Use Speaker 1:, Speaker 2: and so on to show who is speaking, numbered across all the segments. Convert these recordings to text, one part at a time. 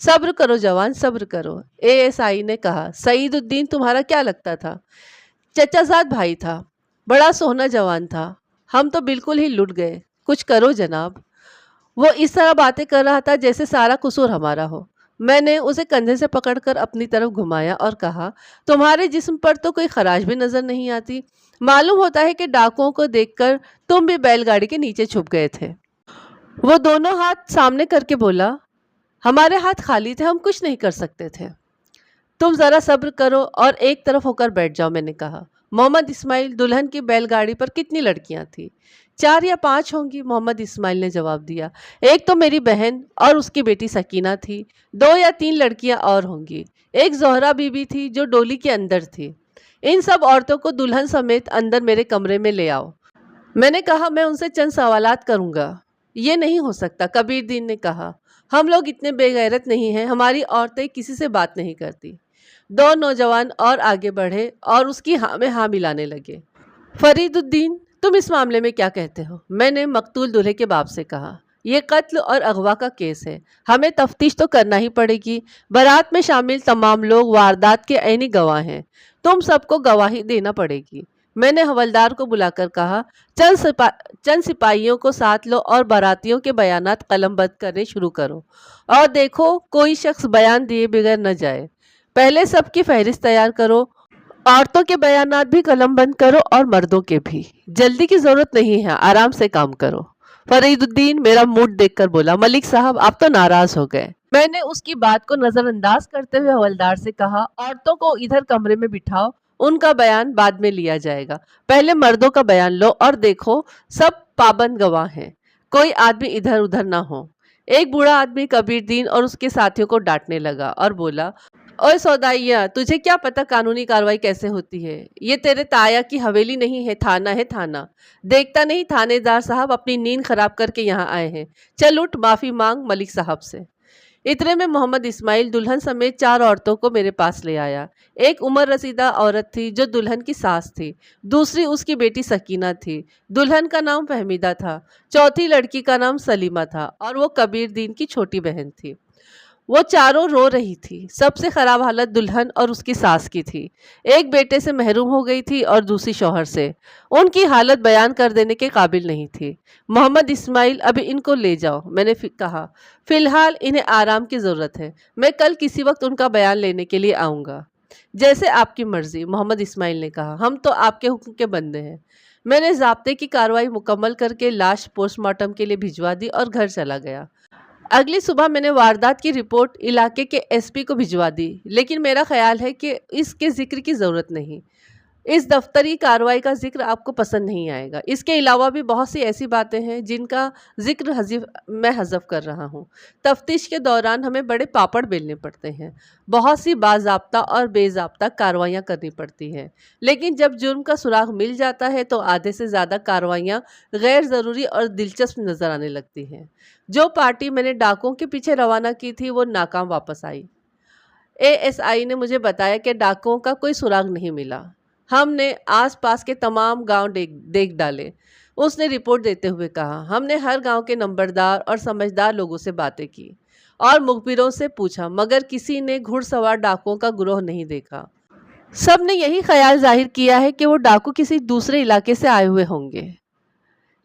Speaker 1: صبر کرو جوان، صبر کرو، ASI نے کہا۔ سعید الدین تمہارا کیا لگتا تھا؟ چچا زاد بھائی تھا، بڑا سوہنا جوان تھا، ہم تو بالکل ہی لٹ گئے، کچھ کرو جناب۔ وہ اس طرح باتیں کر رہا تھا جیسے سارا قصور ہمارا ہو۔ میں نے اسے کندھے سے پکڑ کر اپنی طرف گھمایا اور کہا، تمہارے جسم پر تو کوئی خراش بھی نظر نہیں آتی، معلوم ہوتا ہے کہ ڈاکوؤں کو دیکھ کر تم بھی بیل گاڑی کے نیچے چھپ گئے تھے۔ وہ دونوں ہاتھ سامنے کر کے بولا، ہمارے ہاتھ خالی تھے، ہم کچھ نہیں کر سکتے تھے۔ تم ذرا صبر کرو اور ایک طرف ہو کر بیٹھ جاؤ، میں نے کہا۔ محمد اسماعیل، دلہن کی بیل گاڑی پر کتنی لڑکیاں تھیں؟ 4 یا 5 ہوں گی، محمد اسماعیل نے جواب دیا۔ ایک تو میری بہن اور اس کی بیٹی سکینہ تھی، 2 یا 3 لڑکیاں اور ہوں گی، ایک زہرا بی بی تھی جو ڈولی کے اندر تھی۔ ان سب عورتوں کو دلہن سمیت اندر میرے کمرے میں لے آؤ۔ میں نے کہا، میں ان سے چند سوالات کروں گا۔ یہ نہیں ہو سکتا، کبیر دین نے کہا، ہم لوگ اتنے بے غیرت نہیں ہیں، ہماری عورتیں کسی سے بات نہیں کرتی۔ 2 نوجوان اور آگے بڑھے اور اس کی ہاں میں ہاں ملانے لگے۔ فرید الدین، تم اس معاملے میں کیا کہتے ہو؟ میں نے مقتول دولہے کے باپ سے کہا۔ یہ قتل اور اغوا کا کیس ہے، ہمیں تفتیش تو کرنا ہی پڑے گی۔ بارات میں شامل تمام لوگ واردات کے عینی گواہ ہیں، تم سب کو گواہی دینا پڑے گی۔ میں نے حوالدار کو بلا کر کہا، چند سپاہیوں کو ساتھ لو اور باراتیوں کے بیانات قلم بند کرنے شروع کرو، اور دیکھو کوئی شخص بیان دیے بغیر نہ جائے۔ پہلے سب کی فہرست تیار کرو، عورتوں کے بیانات بھی قلم بند کرو اور مردوں کے بھی۔ جلدی کی ضرورت نہیں ہے، آرام سے کام کرو۔ فرید الدین میرا موڈ دیکھ کر بولا، ملک صاحب آپ تو ناراض ہو گئے۔ میں نے اس کی بات کو نظر انداز کرتے ہوئے حوالدار سے کہا، عورتوں کو ادھر کمرے میں بٹھاؤ، ان کا بیان بعد میں لیا جائے گا، پہلے مردوں کا بیان لو، اور دیکھو سب پابند گواہ ہیں، کوئی آدمی ادھر ادھر نہ ہو۔ ایک بوڑھا آدمی کبیر دین اور اس کے ساتھیوں کو ڈانٹنے لگا اور بولا، اوے سودائیا، تجھے کیا پتہ قانونی کارروائی کیسے ہوتی ہے؟ یہ تیرے تایا کی حویلی نہیں ہے، تھانہ ہے، تھانہ۔ دیکھتا نہیں تھانے دار صاحب اپنی نیند خراب کر کے یہاں آئے ہیں، چل اٹھ، معافی مانگ ملک صاحب سے۔ اتنے میں محمد اسماعیل دلہن سمیت 4 عورتوں کو میرے پاس لے آیا۔ ایک عمر رسیدہ عورت تھی جو دلہن کی ساس تھی، دوسری اس کی بیٹی سکینہ تھی، دلہن کا نام فہمیدہ تھا، چوتھی لڑکی کا نام سلیمہ تھا، اور وہ کبیر دین کی چھوٹی بہن تھی۔ وہ چاروں رو رہی تھی۔ سب سے خراب حالت دلہن اور اس کی ساس کی تھی، ایک بیٹے سے محروم ہو گئی تھی اور دوسری شوہر سے۔ ان کی حالت بیان کر دینے کے قابل نہیں تھی۔ محمد اسماعیل، ابھی ان کو لے جاؤ، میں نے کہا، فی الحال انہیں آرام کی ضرورت ہے، میں کل کسی وقت ان کا بیان لینے کے لیے آؤں گا۔ جیسے آپ کی مرضی، محمد اسماعیل نے کہا، ہم تو آپ کے حکم کے بندے ہیں۔ میں نے ضابطے کی کارروائی مکمل کر کے لاش پوسٹ مارٹم کے لیے بھجوا دی اور گھر چلا گیا۔ اگلی صبح میں نے واردات کی رپورٹ علاقے کے SP کو بھجوا دی، لیکن میرا خیال ہے کہ اس کے ذکر کی ضرورت نہیں۔ اس دفتری کارروائی کا ذکر آپ کو پسند نہیں آئے گا۔ اس کے علاوہ بھی بہت سی ایسی باتیں ہیں جن کا ذکر میں حذف کر رہا ہوں۔ تفتیش کے دوران ہمیں بڑے پاپڑ بیلنے پڑتے ہیں، بہت سی باضابطہ اور بے ضابطہ کارروائیاں کرنی پڑتی ہیں، لیکن جب جرم کا سراغ مل جاتا ہے تو آدھے سے زیادہ کارروائیاں غیر ضروری اور دلچسپ نظر آنے لگتی ہیں۔ جو پارٹی میں نے ڈاکوؤں کے پیچھے روانہ کی تھی وہ ناکام واپس آئی۔ ASI نے مجھے بتایا کہ ڈاکوؤں کا کوئی سراغ نہیں ملا۔ ہم نے آس پاس کے تمام گاؤں دیکھ ڈالے، اس نے رپورٹ دیتے ہوئے کہا۔ ہم نے ہر گاؤں کے نمبردار اور سمجھدار لوگوں سے باتیں کی اور مخبروں سے پوچھا، مگر کسی نے گھڑ سوار ڈاکوؤں کا گروہ نہیں دیکھا۔ سب نے یہی خیال ظاہر کیا ہے کہ وہ ڈاکو کسی دوسرے علاقے سے آئے ہوئے ہوں گے۔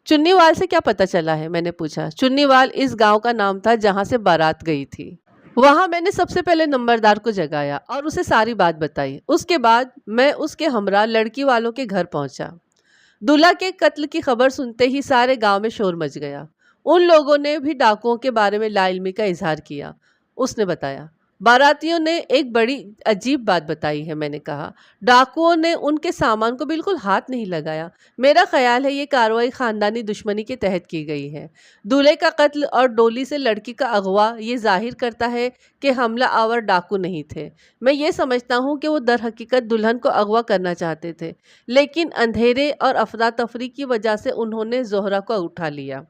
Speaker 1: چنی وال سے کیا پتہ چلا ہے؟ میں نے پوچھا۔ چنی وال اس گاؤں کا نام تھا جہاں سے بارات گئی تھی۔ وہاں میں نے سب سے پہلے نمبردار کو جگایا اور اسے ساری بات بتائی۔ اس کے بعد میں اس کے ہمراہ لڑکی والوں کے گھر پہنچا۔ دلہا کے قتل کی خبر سنتے ہی سارے گاؤں میں شور مچ گیا۔ ان لوگوں نے بھی ڈاکوؤں کے بارے میں لا علمی کا اظہار کیا۔ اس نے بتایا، باراتیوں نے ایک بڑی عجیب بات بتائی ہے۔ میں نے کہا، ڈاکوؤں نے ان کے سامان کو بالکل ہاتھ نہیں لگایا۔ میرا خیال ہے یہ کارروائی خاندانی دشمنی کے تحت کی گئی ہے۔ دولہے کا قتل اور ڈولی سے لڑکی کا اغوا یہ ظاہر کرتا ہے کہ حملہ آور ڈاکو نہیں تھے۔ میں یہ سمجھتا ہوں کہ وہ در حقیقت دلہن کو اغوا کرنا چاہتے تھے، لیکن اندھیرے اور افراتفری کی وجہ سے انہوں نے زہرا کو اٹھا لیا۔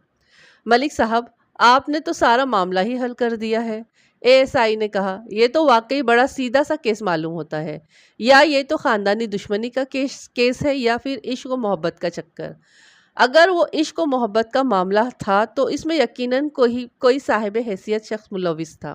Speaker 1: ملک صاحب، آپ نے تو سارا معاملہ ہی حل کر دیا ہے، ASI نے کہا۔ یہ تو واقعی بڑا سیدھا سا کیس معلوم ہوتا ہے، یا یہ تو خاندانی دشمنی کا کیس ہے یا پھر عشق و محبت کا چکر۔ اگر وہ عشق و محبت کا معاملہ تھا تو اس میں یقیناً کوئی صاحب حیثیت شخص ملوث تھا۔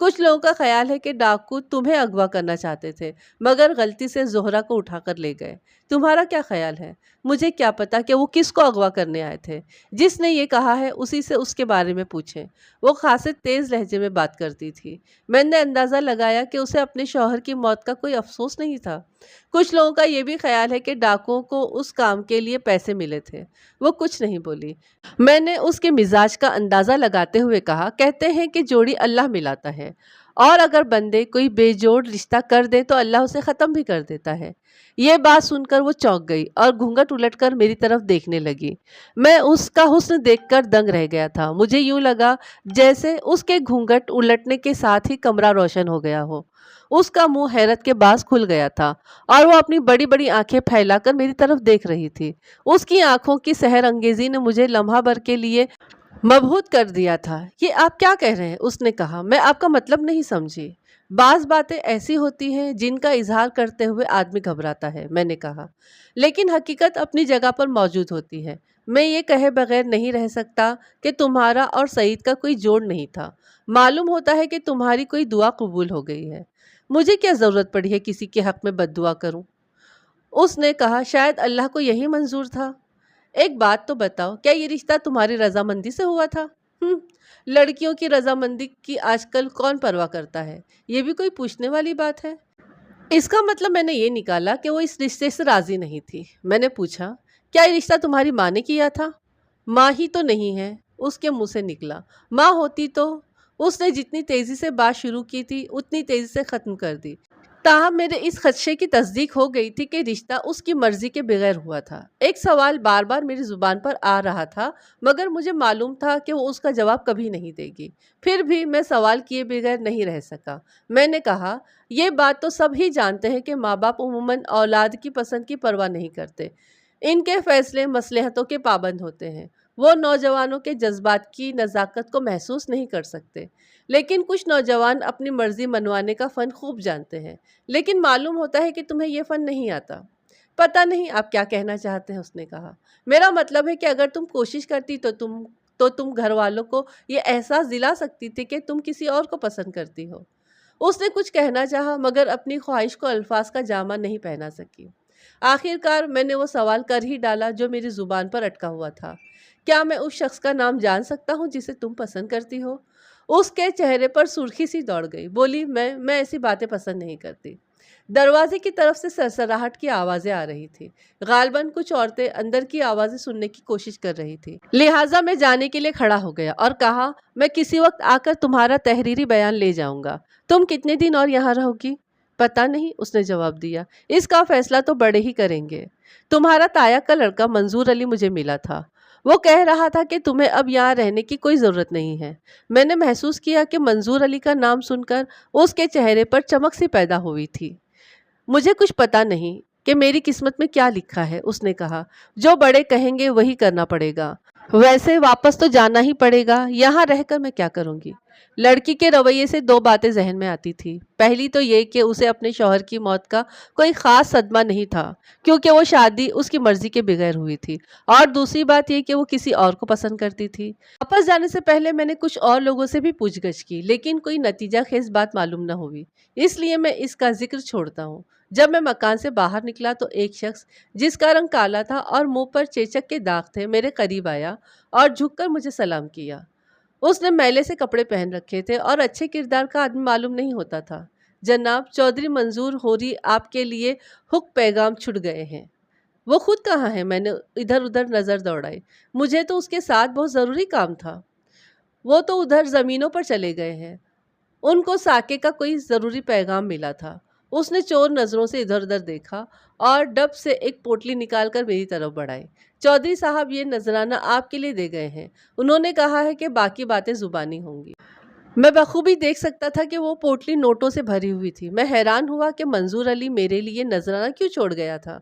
Speaker 1: کچھ لوگوں کا خیال ہے کہ ڈاکو تمہیں اغوا کرنا چاہتے تھے مگر غلطی سے زہرہ کو اٹھا کر لے گئے۔ تمہارا کیا خیال ہے؟ مجھے کیا پتا کہ وہ کس کو اغوا کرنے آئے تھے۔ جس نے یہ کہا ہے اسی سے اس کے بارے میں پوچھیں۔ وہ خاصے تیز لہجے میں بات کرتی تھی۔ میں نے اندازہ لگایا کہ اسے اپنے شوہر کی موت کا کوئی افسوس نہیں تھا۔ کچھ لوگوں کا یہ بھی خیال ہے کہ ڈاکوؤں کو اس کام کے لیے پیسے ملے تھے۔ وہ کچھ نہیں بولی۔ میں نے اس کے مزاج کا اندازہ لگاتے ہوئے کہا، کہتے ہیں کہ جوڑی اللہ ملاتا ہے اور اگر بندے کوئی بے جوڑ رشتہ کر دے تو اللہ اسے ختم بھی کر دیتا ہے۔ یہ بات سن کر وہ چونک گئی اور گھونگھٹ الٹ کر میری طرف دیکھنے لگی۔ میں اس کا حسن دیکھ کر دنگ رہ گیا تھا۔ مجھے یوں لگا جیسے اس کے گھونگھٹ الٹنے کے ساتھ ہی کمرہ روشن ہو گیا ہو۔ اس کا منہ حیرت کے باعث کھل گیا تھا اور وہ اپنی بڑی بڑی آنکھیں پھیلا کر میری طرف دیکھ رہی تھی۔ اس کی آنکھوں کی سحر انگیزی نے مجھے لمحہ بھر کے لیے مبہوت کر دیا تھا۔ یہ آپ کیا کہہ رہے ہیں؟ اس نے کہا۔ میں آپ کا مطلب نہیں سمجھی۔ بعض باتیں ایسی ہوتی ہیں جن کا اظہار کرتے ہوئے آدمی گھبراتا ہے، میں نے کہا، لیکن حقیقت اپنی جگہ پر موجود ہوتی ہے۔ میں یہ کہے بغیر نہیں رہ سکتا کہ تمہارا اور سعید کا کوئی جوڑ نہیں تھا۔ معلوم ہوتا ہے کہ تمہاری کوئی دعا قبول ہو گئی ہے۔ مجھے کیا ضرورت پڑی ہے کسی کے حق میں بد دعا کروں؟ اس نے کہا، شاید اللہ کو یہی منظور تھا۔ ایک بات تو بتاؤ، کیا یہ رشتہ تمہاری رضامندی سے ہوا تھا؟ لڑکیوں کی رضامندی کی آج کل کون پرواہ کرتا ہے؟ یہ بھی کوئی پوچھنے والی بات ہے؟ اس کا مطلب میں نے یہ نکالا کہ وہ اس رشتے سے راضی نہیں تھی۔ میں نے پوچھا، کیا یہ رشتہ تمہاری ماں نے کیا تھا؟ ماں ہی تو نہیں ہے، اس کے منہ سے نکلا۔ ماں ہوتی تو اس نے جتنی تیزی سے بات شروع کی تھی اتنی تیزی سے ختم کر دی۔ تاہم میرے اس خدشے کی تصدیق ہو گئی تھی کہ رشتہ اس کی مرضی کے بغیر ہوا تھا۔ ایک سوال بار بار میری زبان پر آ رہا تھا مگر مجھے معلوم تھا کہ وہ اس کا جواب کبھی نہیں دے گی۔ پھر بھی میں سوال کیے بغیر نہیں رہ سکا۔ میں نے کہا، یہ بات تو سب ہی جانتے ہیں کہ ماں باپ عموماً اولاد کی پسند کی پرواہ نہیں کرتے۔ ان کے فیصلے مصلحتوں کے پابند ہوتے ہیں۔ وہ نوجوانوں کے جذبات کی نزاکت کو محسوس نہیں کر سکتے، لیکن کچھ نوجوان اپنی مرضی منوانے کا فن خوب جانتے ہیں۔ لیکن معلوم ہوتا ہے کہ تمہیں یہ فن نہیں آتا۔ پتہ نہیں آپ کیا کہنا چاہتے ہیں، اس نے کہا۔ میرا مطلب ہے کہ اگر تم کوشش کرتی تو تم گھر والوں کو یہ احساس دلا سکتی تھی کہ تم کسی اور کو پسند کرتی ہو۔ اس نے کچھ کہنا چاہا مگر اپنی خواہش کو الفاظ کا جامہ نہیں پہنا سکی۔ آخر کار میں نے وہ سوال کر ہی ڈالا جو میری زبان پر اٹکا ہوا تھا، کیا میں اس شخص کا نام جان سکتا ہوں جسے تم پسند کرتی ہو؟ اس کے چہرے پر سرخی سی دوڑ گئی۔ بولی، میں ایسی باتیں پسند نہیں کرتی۔ دروازے کی طرف سے سرسراہٹ کی آوازیں آ رہی تھی۔ غالباً کچھ عورتیں اندر کی آوازیں سننے کی کوشش کر رہی تھی، لہٰذا میں جانے کے لیے کھڑا ہو گیا اور کہا، میں کسی وقت آ کر تمہارا تحریری بیان لے جاؤں گا۔ تم کتنے دن اور یہاں رہو گی؟ پتہ نہیں، اس نے جواب دیا۔ اس کا فیصلہ تو بڑے ہی کریں گے۔ تمہارا تایا کا لڑکا منظور علی مجھے ملا تھا۔ وہ کہہ رہا تھا کہ تمہیں اب یہاں رہنے کی کوئی ضرورت نہیں ہے۔ میں نے محسوس کیا کہ منظور علی کا نام سن کر اس کے چہرے پر چمک سی پیدا ہوئی تھی۔ مجھے کچھ پتا نہیں کہ میری قسمت میں کیا لکھا ہے، اس نے کہا۔ جو بڑے کہیں گے وہی کرنا پڑے گا۔ ویسے واپس تو جانا ہی پڑے گا، یہاں رہ کر میں کیا کروں گی؟ لڑکی کے رویے سے دو باتیں ذہن میں آتی تھی۔ پہلی تو یہ کہ اسے اپنے شوہر کی موت کا کوئی خاص صدمہ نہیں تھا کیونکہ وہ شادی اس کی مرضی کے بغیر ہوئی تھی، اور دوسری بات یہ کہ وہ کسی اور کو پسند کرتی تھی۔ واپس جانے سے پہلے میں نے کچھ اور لوگوں سے بھی پوچھ گچھ کی لیکن کوئی نتیجہ خیز بات معلوم نہ ہوئی، اس لیے میں اس کا ذکر چھوڑتا ہوں۔ جب میں مکان سے باہر نکلا تو ایک شخص جس کا رنگ کالا تھا اور منہ پر چیچک کے داغ تھے میرے قریب آیا اور جھک کر مجھے سلام کیا۔ اس نے میلے سے کپڑے پہن رکھے تھے اور اچھے کردار کا آدمی معلوم نہیں ہوتا تھا۔ جناب چودھری منظور ہوری آپ کے لیے حق پیغام چھٹ گئے ہیں۔ وہ خود کہاں ہے؟ میں نے ادھر ادھر نظر دوڑائی۔ مجھے تو اس کے ساتھ بہت ضروری کام تھا۔ وہ تو ادھر زمینوں پر چلے گئے ہیں۔ ان کو ساکے کا کوئی ضروری پیغام ملا تھا۔ اس نے چور نظروں سے ادھر ادھر دیکھا اور ڈب سے ایک پوٹلی نکال کر میری طرف بڑھائی۔ چودھری صاحب یہ نذرانہ آپ کے لیے دے گئے ہیں۔ انہوں نے کہا ہے کہ باقی باتیں زبانی ہوں گی۔ میں بخوبی دیکھ سکتا تھا کہ وہ پوٹلی نوٹوں سے بھری ہوئی تھی۔ میں حیران ہوا کہ منظور علی میرے لیے نذرانہ کیوں چھوڑ گیا تھا؟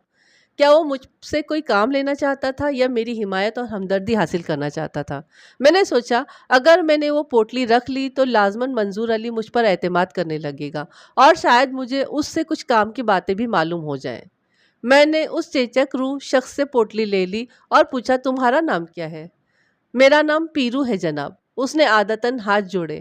Speaker 1: کیا وہ مجھ سے کوئی کام لینا چاہتا تھا یا میری حمایت اور ہمدردی حاصل کرنا چاہتا تھا؟ میں نے سوچا اگر میں نے وہ پوٹلی رکھ لی تو لازماً منظور علی مجھ پر اعتماد کرنے لگے گا اور شاید مجھے اس سے کچھ کام کی باتیں بھی معلوم ہو جائیں۔ میں نے اس چیچک روح شخص سے پوٹلی لے لی اور پوچھا، تمہارا نام کیا ہے؟ میرا نام پیرو ہے جناب۔ اس نے عادتاً ہاتھ جوڑے۔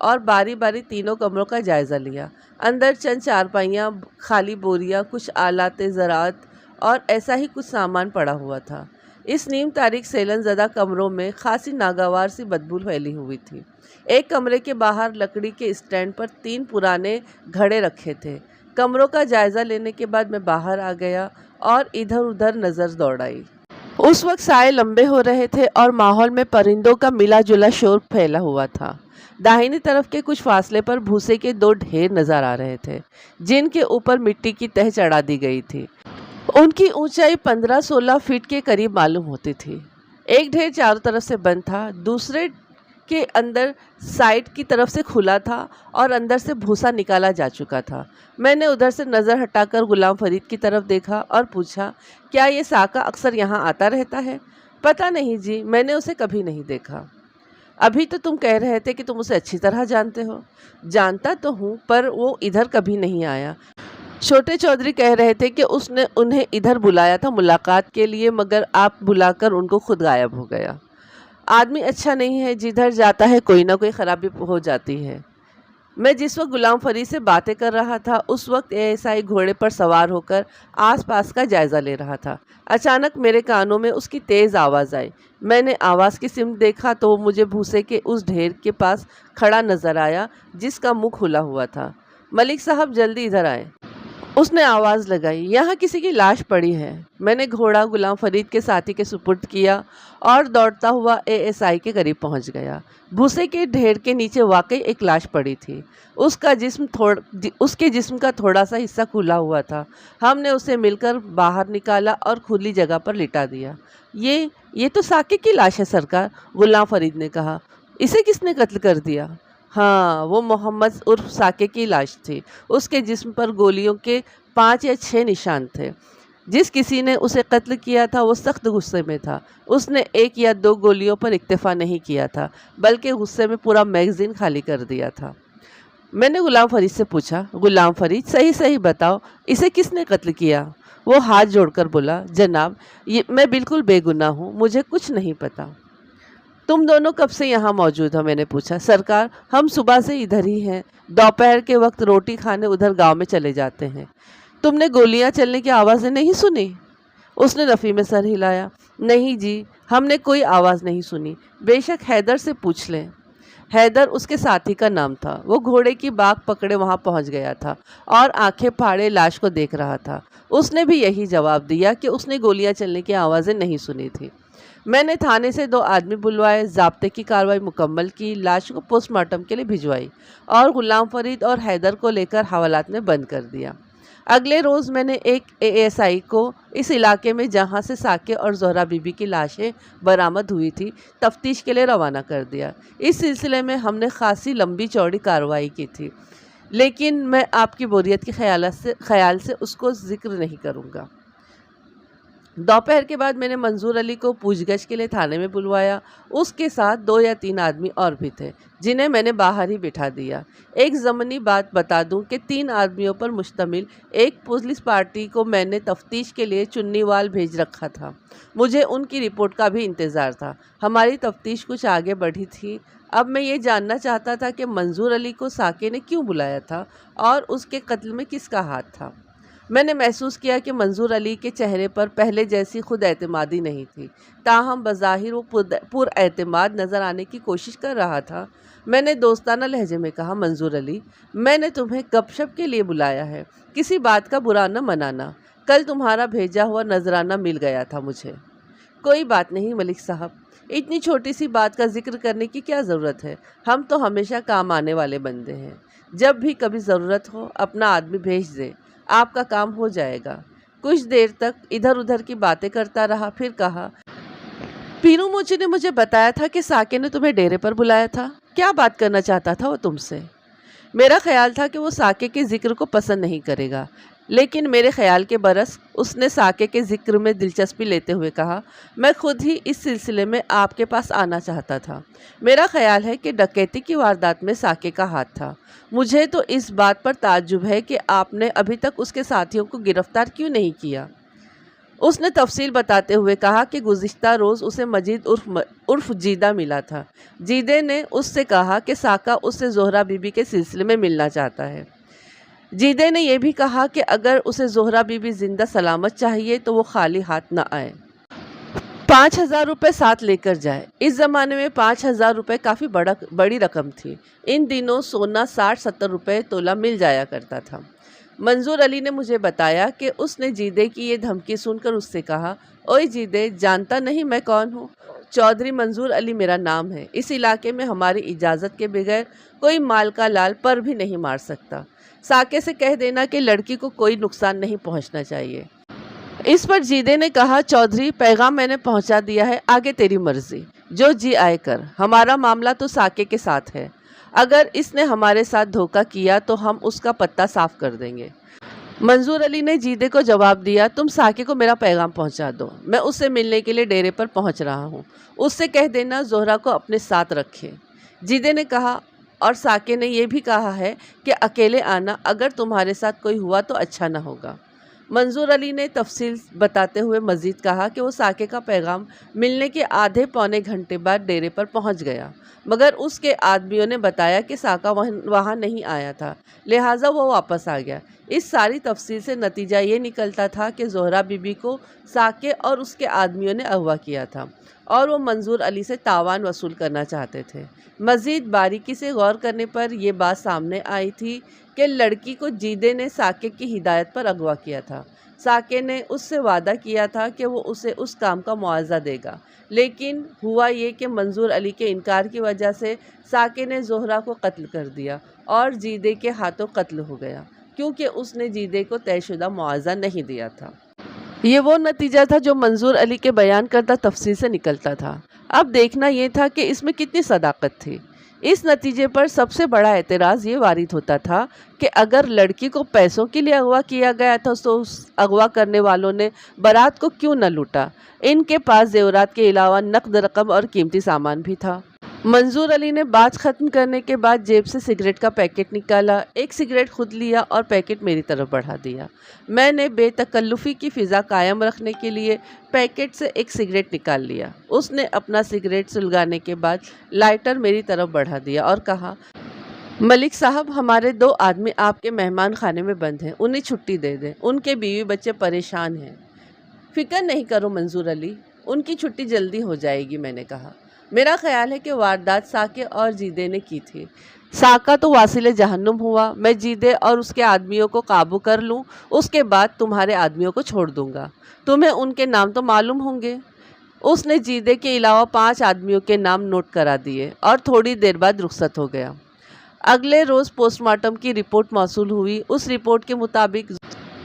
Speaker 1: اور باری باری تینوں کمروں کا جائزہ لیا۔ اندر چند چارپائیاں، خالی بوریاں، کچھ آلات زراعت اور ایسا ہی کچھ سامان پڑا ہوا تھا۔ اس نیم تاریک سیلن زدہ کمروں میں خاصی ناگوار سی بدبو پھیلی ہوئی تھی۔ ایک کمرے کے باہر لکڑی کے اسٹینڈ پر 3 پرانے گھڑے رکھے تھے۔ کمروں کا جائزہ لینے کے بعد میں باہر آ گیا اور ادھر ادھر نظر دوڑائی۔ اس وقت سائے لمبے ہو رہے تھے اور ماحول میں پرندوں کا ملا جلا شور پھیلا ہوا تھا۔ داہنی طرف کے کچھ فاصلے پر بھوسے کے 2 ڈھیر نظر آ رہے تھے، جن کے اوپر مٹی کی تہ چڑھا دی گئی تھی۔ ان کی اونچائی 15-16 فٹ کے قریب معلوم ہوتی تھی۔ ایک ڈھیر چاروں طرف سے بند تھا، دوسرے کے اندر سائڈ کی طرف سے کھلا تھا اور اندر سے بھوسا نکالا جا چکا تھا۔ میں نے ادھر سے نظر ہٹا کر غلام فرید کی طرف دیکھا اور پوچھا، کیا یہ ساکہ اکثر یہاں آتا رہتا ہے؟ پتہ نہیں جی، میں نے اسے کبھی نہیں دیکھا۔ ابھی تو تم کہہ رہے تھے کہ تم اسے اچھی طرح جانتے ہو۔ جانتا تو ہوں، پر وہ ادھر کبھی نہیں آیا۔ چھوٹے چودھری کہہ رہے تھے کہ اس نے انہیں ادھر بلایا تھا ملاقات کے لیے، مگر آپ بلا کر ان کو خود غائب ہو گیا۔ آدمی اچھا نہیں ہے، جدھر جاتا ہے کوئی نہ کوئی خرابی ہو جاتی ہے۔ میں جس وقت غلام فرید سے باتیں کر رہا تھا، اس وقت ASI گھوڑے پر سوار ہو کر آس پاس کا جائزہ لے رہا تھا۔ اچانک میرے کانوں میں اس کی تیز آواز آئی۔ میں نے آواز کی سمت دیکھا تو وہ مجھے بھوسے کے اس ڈھیر کے پاس کھڑا نظر آیا جس کا منہ کھلا ہوا تھا۔ ملک صاحب جلدی ادھر آئے، اس نے آواز لگائی، یہاں کسی کی لاش پڑی ہے۔ میں نے گھوڑا غلام فرید کے ساتھی کے سپرد کیا اور دوڑتا ہوا ASI کے قریب پہنچ گیا۔ بھوسے کے ڈھیر کے نیچے واقعی ایک لاش پڑی تھی۔ اس کے جسم کا تھوڑا سا حصہ کھلا ہوا تھا۔ ہم نے اسے مل کر باہر نکالا اور کھلی جگہ پر لٹا دیا۔ یہ تو ساکے کی لاش ہے سرکار، غلام فرید نے کہا۔ اسے کس نے قتل کر دیا؟ ہاں، وہ محمد عرف ساکے کی لاش تھی۔ اس کے جسم پر گولیوں کے 5 یا 6 نشان تھے۔ جس کسی نے اسے قتل کیا تھا وہ سخت غصے میں تھا۔ اس نے 1 یا 2 گولیوں پر اکتفا نہیں کیا تھا، بلکہ غصے میں پورا میگزین خالی کر دیا تھا۔ میں نے غلام فرید سے پوچھا، غلام فرید صحیح بتاؤ، اسے کس نے قتل کیا؟ وہ ہاتھ جوڑ کر بولا، جناب میں بالکل بے گناہ ہوں، مجھے کچھ نہیں پتا۔ تم دونوں کب سے یہاں موجود ہو؟ میں نے پوچھا۔ سرکار ہم صبح سے ادھر ہی ہیں، دوپہر کے وقت روٹی کھانے ادھر گاؤں میں چلے جاتے ہیں۔ تم نے گولیاں چلنے کی آوازیں نہیں سنی؟ اس نے نفی میں سر ہلایا۔ نہیں جی، ہم نے کوئی آواز نہیں سنی۔ بے شک حیدر سے پوچھ لیں۔ حیدر اس کے ساتھی کا نام تھا۔ وہ گھوڑے کی باگ پکڑے وہاں پہنچ گیا تھا اور آنکھیں پھاڑے لاش کو دیکھ رہا تھا۔ اس نے بھی یہی جواب دیا کہ اس نے گولیاں چلنے کی آوازیں نہیں سنی تھی۔ میں نے تھانے سے 2 آدمی بلوائے، ضابطے کی کارروائی مکمل کی، لاش کو پوسٹ مارٹم کے لیے بھجوائی اور غلام فرید اور حیدر کو لے کر حوالات میں بند کر دیا۔ اگلے روز میں نے ایک ASI کو اس علاقے میں جہاں سے ساکے اور زہرہ بی بی کی لاشیں برآمد ہوئی تھی تفتیش کے لیے روانہ کر دیا۔ اس سلسلے میں ہم نے خاصی لمبی چوڑی کارروائی کی تھی، لیکن میں آپ کی بوریت کے خیال سے اس کو ذکر نہیں کروں گا۔ دوپہر کے بعد میں نے منظور علی کو پوچھ گچھ کے لیے تھانے میں بلوایا۔ اس کے ساتھ 2 یا 3 آدمی اور بھی تھے، جنہیں میں نے باہر ہی بٹھا دیا۔ ایک ضمنی بات بتا دوں کہ 3 آدمیوں پر مشتمل ایک پولیس پارٹی کو میں نے تفتیش کے لیے چنی وال بھیج رکھا تھا۔ مجھے ان کی رپورٹ کا بھی انتظار تھا۔ ہماری تفتیش کچھ آگے بڑھی تھی۔ اب میں یہ جاننا چاہتا تھا کہ منظور علی کو ساکے نے کیوں بلایا تھا اور اس کے قتل میں کس کا ہاتھ تھا۔ میں نے محسوس کیا کہ منظور علی کے چہرے پر پہلے جیسی خود اعتمادی نہیں تھی، تاہم بظاہر وہ پر اعتماد نظر آنے کی کوشش کر رہا تھا۔ میں نے دوستانہ لہجے میں کہا، منظور علی، میں نے تمہیں گپ شپ کے لیے بلایا ہے، کسی بات کا برا نہ منانا۔ کل تمہارا بھیجا ہوا نذرانہ مل گیا تھا مجھے۔ کوئی بات نہیں ملک صاحب، اتنی چھوٹی سی بات کا ذکر کرنے کی کیا ضرورت ہے؟ ہم تو ہمیشہ کام آنے والے بندے ہیں۔ جب بھی کبھی ضرورت ہو اپنا آدمی بھیج دے، آپ کا کام ہو جائے گا۔ کچھ دیر تک ادھر ادھر کی باتیں کرتا رہا، پھر کہا، پیرو موچی نے مجھے بتایا تھا کہ ساکے نے تمہیں ڈیرے پر بلایا تھا۔ کیا بات کرنا چاہتا تھا وہ تم سے؟ میرا خیال تھا کہ وہ ساکے کے ذکر کو پسند نہیں کرے گا، لیکن میرے خیال کے برعکس اس نے ساکے کے ذکر میں دلچسپی لیتے ہوئے کہا، میں خود ہی اس سلسلے میں آپ کے پاس آنا چاہتا تھا۔ میرا خیال ہے کہ ڈکیتی کی واردات میں ساکے کا ہاتھ تھا۔ مجھے تو اس بات پر تعجب ہے کہ آپ نے ابھی تک اس کے ساتھیوں کو گرفتار کیوں نہیں کیا۔ اس نے تفصیل بتاتے ہوئے کہا کہ گزشتہ روز اسے مجید عرف جیدہ ملا تھا۔ جیدے نے اس سے کہا کہ ساکا اس سے زہرہ بی بی کے سلسلے میں ملنا چاہتا ہے۔ جیدے نے یہ بھی کہا کہ اگر اسے زہرہ بی بی زندہ سلامت چاہیے تو وہ خالی ہاتھ نہ آئے، 5,000 روپے ساتھ لے کر جائے۔ اس زمانے میں 5,000 روپے کافی بڑی رقم تھی۔ ان دنوں سونا 60-70 روپے تولہ مل جایا کرتا تھا۔ منظور علی نے مجھے بتایا کہ اس نے جیدے کی یہ دھمکی سن کر اس سے کہا، اوئے جیدے، جانتا نہیں میں کون ہوں؟ چودھری منظور علی میرا نام ہے۔ اس علاقے میں ہماری اجازت کے بغیر کوئی مال کا لال پر بھی نہیں مار سکتا۔ ساکے سے کہہ دینا کہ لڑکی کو کوئی نقصان نہیں پہنچنا چاہیے۔ اس پر جیدے نے کہا، چودھری، پیغام میں نے پہنچا دیا ہے، آگے تیری مرضی، جو جی آئے کر۔ ہمارا معاملہ تو ساکے کے ساتھ ہے، اگر اس نے ہمارے ساتھ دھوکہ کیا تو ہم اس کا پتہ صاف کر دیں گے۔ منظور علی نے جیدے کو جواب دیا، تم ساکے کو میرا پیغام پہنچا دو، میں اس سے ملنے کے لیے ڈیرے پر پہنچ رہا ہوں، اس سے کہہ دینا زہرہ کو اپنے ساتھ رکھے۔ جیدے نے کہا، اور ساکے نے یہ بھی کہا ہے کہ اکیلے آنا، اگر تمہارے ساتھ کوئی ہوا تو اچھا نہ ہوگا۔ منظور علی نے تفصیل بتاتے ہوئے مزید کہا کہ وہ ساکے کا پیغام ملنے کے آدھے پونے گھنٹے بعد ڈیرے پر پہنچ گیا، مگر اس کے آدمیوں نے بتایا کہ ساکا وہاں نہیں آیا تھا، لہٰذا وہ واپس آ گیا۔ اس ساری تفصیل سے نتیجہ یہ نکلتا تھا کہ زہرہ بی بی کو ساکے اور اس کے آدمیوں نے اغوا کیا تھا اور وہ منظور علی سے تاوان وصول کرنا چاہتے تھے۔ مزید باریکی سے غور کرنے پر یہ بات سامنے آئی تھی کہ لڑکی کو جیدے نے ساکے کی ہدایت پر اغوا کیا تھا۔ ساکے نے اس سے وعدہ کیا تھا کہ وہ اسے اس کام کا معاوضہ دے گا، لیکن ہوا یہ کہ منظور علی کے انکار کی وجہ سے ساکے نے زہرہ کو قتل کر دیا اور جیدے کے ہاتھوں قتل ہو گیا، کیونکہ اس نے جیدے کو طے شدہ معاوضہ نہیں دیا تھا۔ یہ وہ نتیجہ تھا جو منظور علی کے بیان کردہ تفصیل سے نکلتا تھا۔ اب دیکھنا یہ تھا کہ اس میں کتنی صداقت تھی۔ اس نتیجے پر سب سے بڑا اعتراض یہ وارد ہوتا تھا کہ اگر لڑکی کو پیسوں کے لیے اغوا کیا گیا تھا تو اس اغوا کرنے والوں نے بارات کو کیوں نہ لوٹا؟ ان کے پاس زیورات کے علاوہ نقد رقم اور قیمتی سامان بھی تھا۔ منظور علی نے بات ختم کرنے کے بعد جیب سے سگریٹ کا پیکٹ نکالا، ایک سگریٹ خود لیا اور پیکٹ میری طرف بڑھا دیا۔ میں نے بے تکلفی کی فضا قائم رکھنے کے لیے پیکٹ سے ایک سگریٹ نکال لیا۔ اس نے اپنا سگریٹ سلگانے کے بعد لائٹر میری طرف بڑھا دیا اور کہا، ملک صاحب، ہمارے 2 آدمی آپ کے مہمان خانے میں بند ہیں، انہیں چھٹی دے دیں، ان کے بیوی بچے پریشان ہیں۔ فکر نہیں کرو منظور علی، ان کی چھٹی جلدی ہو جائے گی، میں نے کہا۔ میرا خیال ہے کہ واردات ساکے اور جیدے نے کی تھی۔ ساکا تو واصل جہنم ہوا، میں جیدے اور اس کے آدمیوں کو قابو کر لوں، اس کے بعد تمہارے آدمیوں کو چھوڑ دوں گا۔ تمہیں ان کے نام تو معلوم ہوں گے۔ اس نے جیدے کے علاوہ 5 آدمیوں کے نام نوٹ کرا دیے اور تھوڑی دیر بعد رخصت ہو گیا۔ اگلے روز پوسٹ مارٹم کی رپورٹ موصول ہوئی۔ اس رپورٹ کے مطابق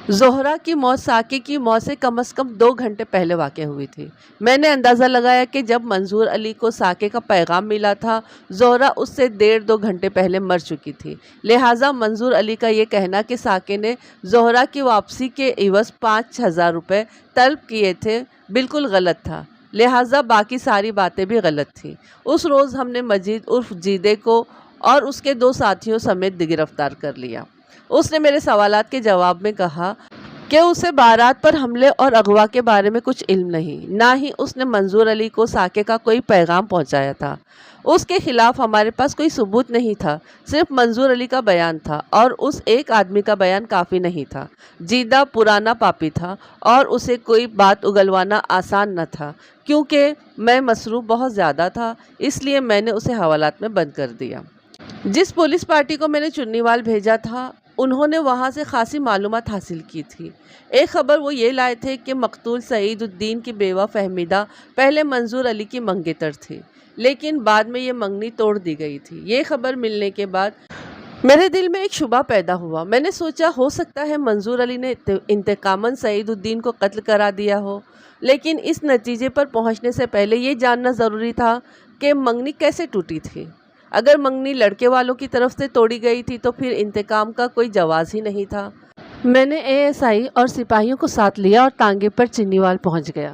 Speaker 1: زہرہ کی موت ساکے کی موت سے کم از کم 2 گھنٹے پہلے واقع ہوئی تھی۔ میں نے اندازہ لگایا کہ جب منظور علی کو ساکے کا پیغام ملا تھا، زہرہ اس سے 1.5-2 گھنٹے پہلے مر چکی تھی، لہٰذا منظور علی کا یہ کہنا کہ ساکے نے زہرہ کی واپسی کے عوض 5,000 روپے طلب کیے تھے بالکل غلط تھا، لہٰذا باقی ساری باتیں بھی غلط تھیں۔ اس روز ہم نے مجید عرف جیدے کو اور اس کے 2 ساتھیوں سمیت گرفتار کر لیا۔ اس نے میرے سوالات کے جواب میں کہا کہ اسے بارات پر حملے اور اغوا کے بارے میں کچھ علم نہیں، نہ ہی اس نے منظور علی کو ساکے کا کوئی پیغام پہنچایا تھا۔ اس کے خلاف ہمارے پاس کوئی ثبوت نہیں تھا، صرف منظور علی کا بیان تھا، اور اس ایک آدمی کا بیان کافی نہیں تھا۔ جیدہ پرانا پاپی تھا اور اسے کوئی بات اگلوانا آسان نہ تھا، کیونکہ میں مصروف بہت زیادہ تھا، اس لیے میں نے اسے حوالات میں بند کر دیا۔ جس پولیس پارٹی کو میں نے چنیوال بھیجا تھا، انہوں نے وہاں سے خاصی معلومات حاصل کی تھی۔ ایک خبر وہ یہ لائے تھے کہ مقتول سعید الدین کی بیوہ فہمیدہ پہلے منظور علی کی منگیتر تھی، لیکن بعد میں یہ منگنی توڑ دی گئی تھی۔ یہ خبر ملنے کے بعد میرے دل میں ایک شبہ پیدا ہوا۔ میں نے سوچا ہو سکتا ہے منظور علی نے انتقاماً سعید الدین کو قتل کرا دیا ہو، لیکن اس نتیجے پر پہنچنے سے پہلے یہ جاننا ضروری تھا کہ منگنی کیسے ٹوٹی تھی۔ اگر منگنی لڑکے والوں کی طرف سے توڑی گئی تھی تو پھر انتقام کا کوئی جواز ہی نہیں تھا۔ میں نے ASI اور سپاہیوں کو ساتھ لیا اور تانگے پر چنیوال پہنچ گیا۔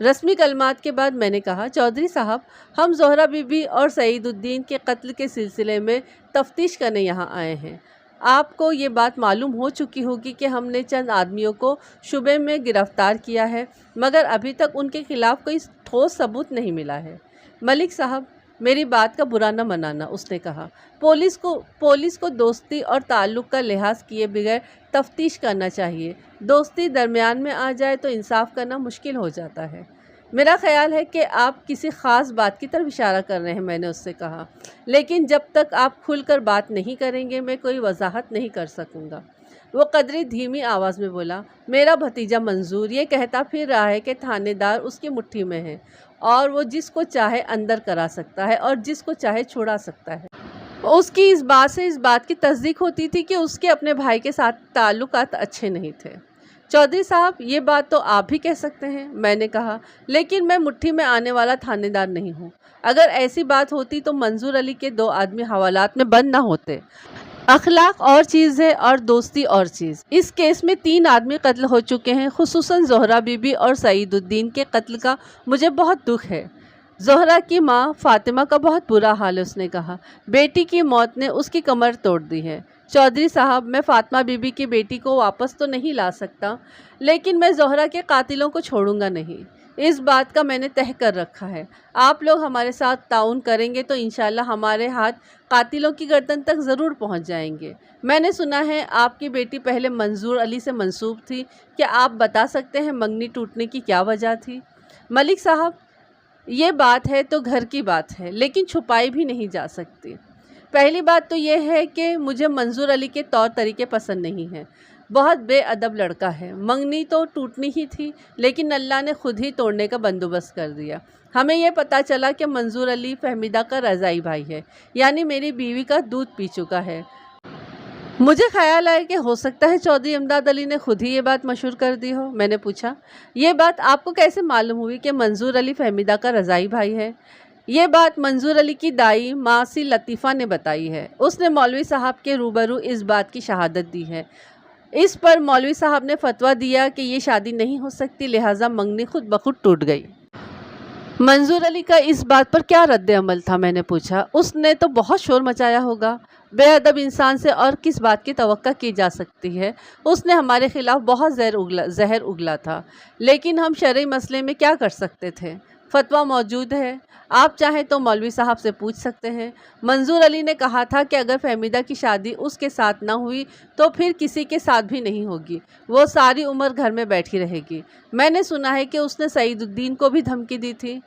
Speaker 1: رسمی کلمات کے بعد میں نے کہا، چودھری صاحب، ہم زہرہ بی بی اور سعید الدین کے قتل کے سلسلے میں تفتیش کرنے یہاں آئے ہیں۔ آپ کو یہ بات معلوم ہو چکی ہوگی کہ ہم نے چند آدمیوں کو شبے میں گرفتار کیا ہے، مگر ابھی تک ان کے خلاف کوئی ٹھوس ثبوت نہیں ملا ہے۔ ملک صاحب، میری بات کا برا نہ منانا، اس نے کہا۔ پولیس کو دوستی اور تعلق کا لحاظ کیے بغیر تفتیش کرنا چاہیے۔ دوستی درمیان میں آ جائے تو انصاف کرنا مشکل ہو جاتا ہے۔ میرا خیال ہے کہ آپ کسی خاص بات کی طرف اشارہ کر رہے ہیں، میں نے اس سے کہا، لیکن جب تک آپ کھل کر بات نہیں کریں گے میں کوئی وضاحت نہیں کر سکوں گا۔ وہ قدری دھیمی آواز میں بولا، میرا بھتیجا منظور یہ کہتا پھر رہا ہے کہ تھانے دار اس کی مٹھی میں ہے اور وہ جس کو چاہے اندر کرا سکتا ہے اور جس کو چاہے چھڑا سکتا ہے۔ اس کی اس بات کی تصدیق ہوتی تھی کہ اس کے اپنے بھائی کے ساتھ تعلقات اچھے نہیں تھے۔ چودھری صاحب، یہ بات تو آپ بھی کہہ سکتے ہیں، میں نے کہا، لیکن میں مٹھی میں آنے والا تھانے دار نہیں ہوں۔ اگر ایسی بات ہوتی تو منظور علی کے 2 آدمی حوالات میں بند نہ ہوتے۔ اخلاق اور چیز ہے اور دوستی اور چیز۔ اس کیس میں 3 آدمی قتل ہو چکے ہیں، خصوصاً زہرہ بی بی اور سعید الدین کے قتل کا مجھے بہت دکھ ہے۔ زہرہ کی ماں فاطمہ کا بہت برا حال ہے، اس نے کہا۔ بیٹی کی موت نے اس کی کمر توڑ دی ہے۔ چودھری صاحب، میں فاطمہ بی بی کی بیٹی کو واپس تو نہیں لا سکتا، لیکن میں زہرہ کے قاتلوں کو چھوڑوں گا نہیں۔ اس بات کا میں نے طے کر رکھا ہے۔ آپ لوگ ہمارے ساتھ تعاون کریں گے تو انشاءاللہ ہمارے ہاتھ قاتلوں کی گردن تک ضرور پہنچ جائیں گے۔ میں نے سنا ہے آپ کی بیٹی پہلے منظور علی سے منسوب تھی، کیا آپ بتا سکتے ہیں منگنی ٹوٹنے کی کیا وجہ تھی؟ ملک صاحب، یہ بات ہے تو گھر کی بات ہے، لیکن چھپائی بھی نہیں جا سکتی۔ پہلی بات تو یہ ہے کہ مجھے منظور علی کے طور طریقے پسند نہیں ہیں۔ بہت بے ادب لڑکا ہے۔ منگنی تو ٹوٹنی ہی تھی، لیکن اللہ نے خود ہی توڑنے کا بندوبست کر دیا۔ ہمیں یہ پتہ چلا کہ منظور علی فہمیدہ کا رضائی بھائی ہے، یعنی میری بیوی کا دودھ پی چکا ہے۔ مجھے خیال آیا کہ ہو سکتا ہے چودھری امداد علی نے خود ہی یہ بات مشہور کر دی ہو۔ میں نے پوچھا، یہ بات آپ کو کیسے معلوم ہوئی کہ منظور علی فہمیدہ کا رضائی بھائی ہے؟ یہ بات منظور علی کی دائی ماسی لطیفہ نے بتائی ہے۔ اس نے مولوی صاحب کے روبرو اس بات کی شہادت دی ہے۔ اس پر مولوی صاحب نے فتویٰ دیا کہ یہ شادی نہیں ہو سکتی، لہٰذا منگنی خود بخود ٹوٹ گئی۔ منظور علی کا اس بات پر کیا رد عمل تھا؟ میں نے پوچھا۔ اس نے تو بہت شور مچایا ہوگا۔ بے ادب انسان سے اور کس بات کی توقع کی جا سکتی ہے؟ اس نے ہمارے خلاف بہت زہر اگلا تھا، لیکن ہم شرعی مسئلے میں کیا کر سکتے تھے؟ فتویٰ موجود ہے، آپ چاہیں تو مولوی صاحب سے پوچھ سکتے ہیں۔ منظور علی نے کہا تھا کہ اگر فہمیدہ کی شادی اس کے ساتھ نہ ہوئی تو پھر کسی کے ساتھ بھی نہیں ہوگی، وہ ساری عمر گھر میں بیٹھی رہے گی۔ میں نے سنا ہے کہ اس نے سعید الدین کو بھی دھمکی دی تھی۔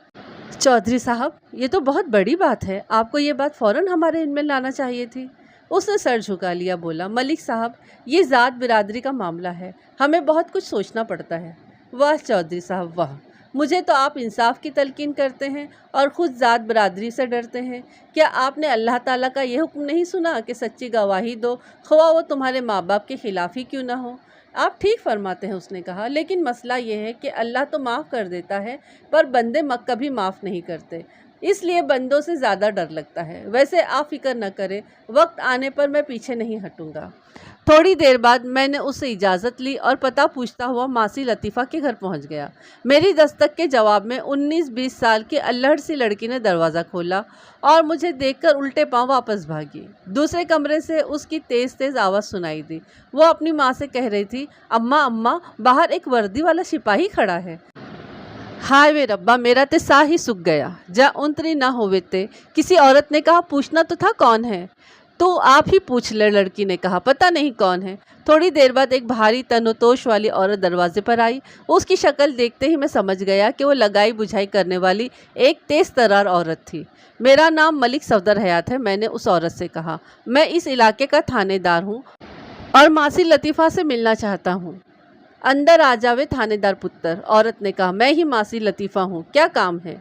Speaker 1: چودھری صاحب، یہ تو بہت بڑی بات ہے، آپ کو یہ بات فوراً ہمارے علم میں لانا چاہیے تھی۔ اس نے سر جھکا لیا، بولا، ملک صاحب، یہ ذات برادری کا معاملہ ہے، ہمیں بہت کچھ سوچنا پڑتا ہے۔ واہ چودھری صاحب واہ، مجھے تو آپ انصاف کی تلقین کرتے ہیں اور خود ذات برادری سے ڈرتے ہیں۔ کیا آپ نے اللہ تعالیٰ کا یہ حکم نہیں سنا کہ سچی گواہی دو، خواہ وہ تمہارے ماں باپ کے خلاف ہی کیوں نہ ہو؟ آپ ٹھیک فرماتے ہیں، اس نے کہا، لیکن مسئلہ یہ ہے کہ اللہ تو معاف کر دیتا ہے پر بندے کبھی معاف نہیں کرتے، اس لیے بندوں سے زیادہ ڈر لگتا ہے۔ ویسے آپ فکر نہ کریں، وقت آنے پر میں پیچھے نہیں ہٹوں گا۔ تھوڑی دیر بعد میں نے اس سے اجازت لی اور پتہ پوچھتا ہوا ماسی لطیفہ کے گھر پہنچ گیا۔ میری دستک کے جواب میں 19-20 سال کی اللڑ سی لڑکی نے دروازہ کھولا اور مجھے دیکھ کر الٹے پاؤں واپس بھاگی۔ دوسرے کمرے سے اس کی تیز تیز آواز سنائی دی۔ وہ اپنی ماں سے کہہ رہی تھی، اماں اماں، باہر ایک وردی والا سپاہی کھڑا ہے۔ ہائے وے ربا، میرا تے سا ہی سک گیا۔ جا انتری نہ ہوئے تے، کسی عورت نے کہا، پوچھنا تو تھا کون ہے؟ تو آپ ہی پوچھ لے، لڑکی نے کہا، پتہ نہیں کون ہے۔ تھوڑی دیر بعد ایک بھاری تن و توش والی عورت دروازے پر آئی۔ اس کی شکل دیکھتے ہی میں سمجھ گیا کہ وہ لگائی بجھائی کرنے والی ایک تیز ترار عورت تھی۔ میرا نام ملک صفدر حیات ہے، میں نے اس عورت سے کہا۔ میں اس علاقے کا تھانے دار ہوں اور ماسی لطیفہ سے ملنا چاہتا ہوں۔ اندر آ جاوے تھانے دار پتر، عورت نے کہا، میں ہی ماسی لطیفہ ہوں، کیا کام ہے؟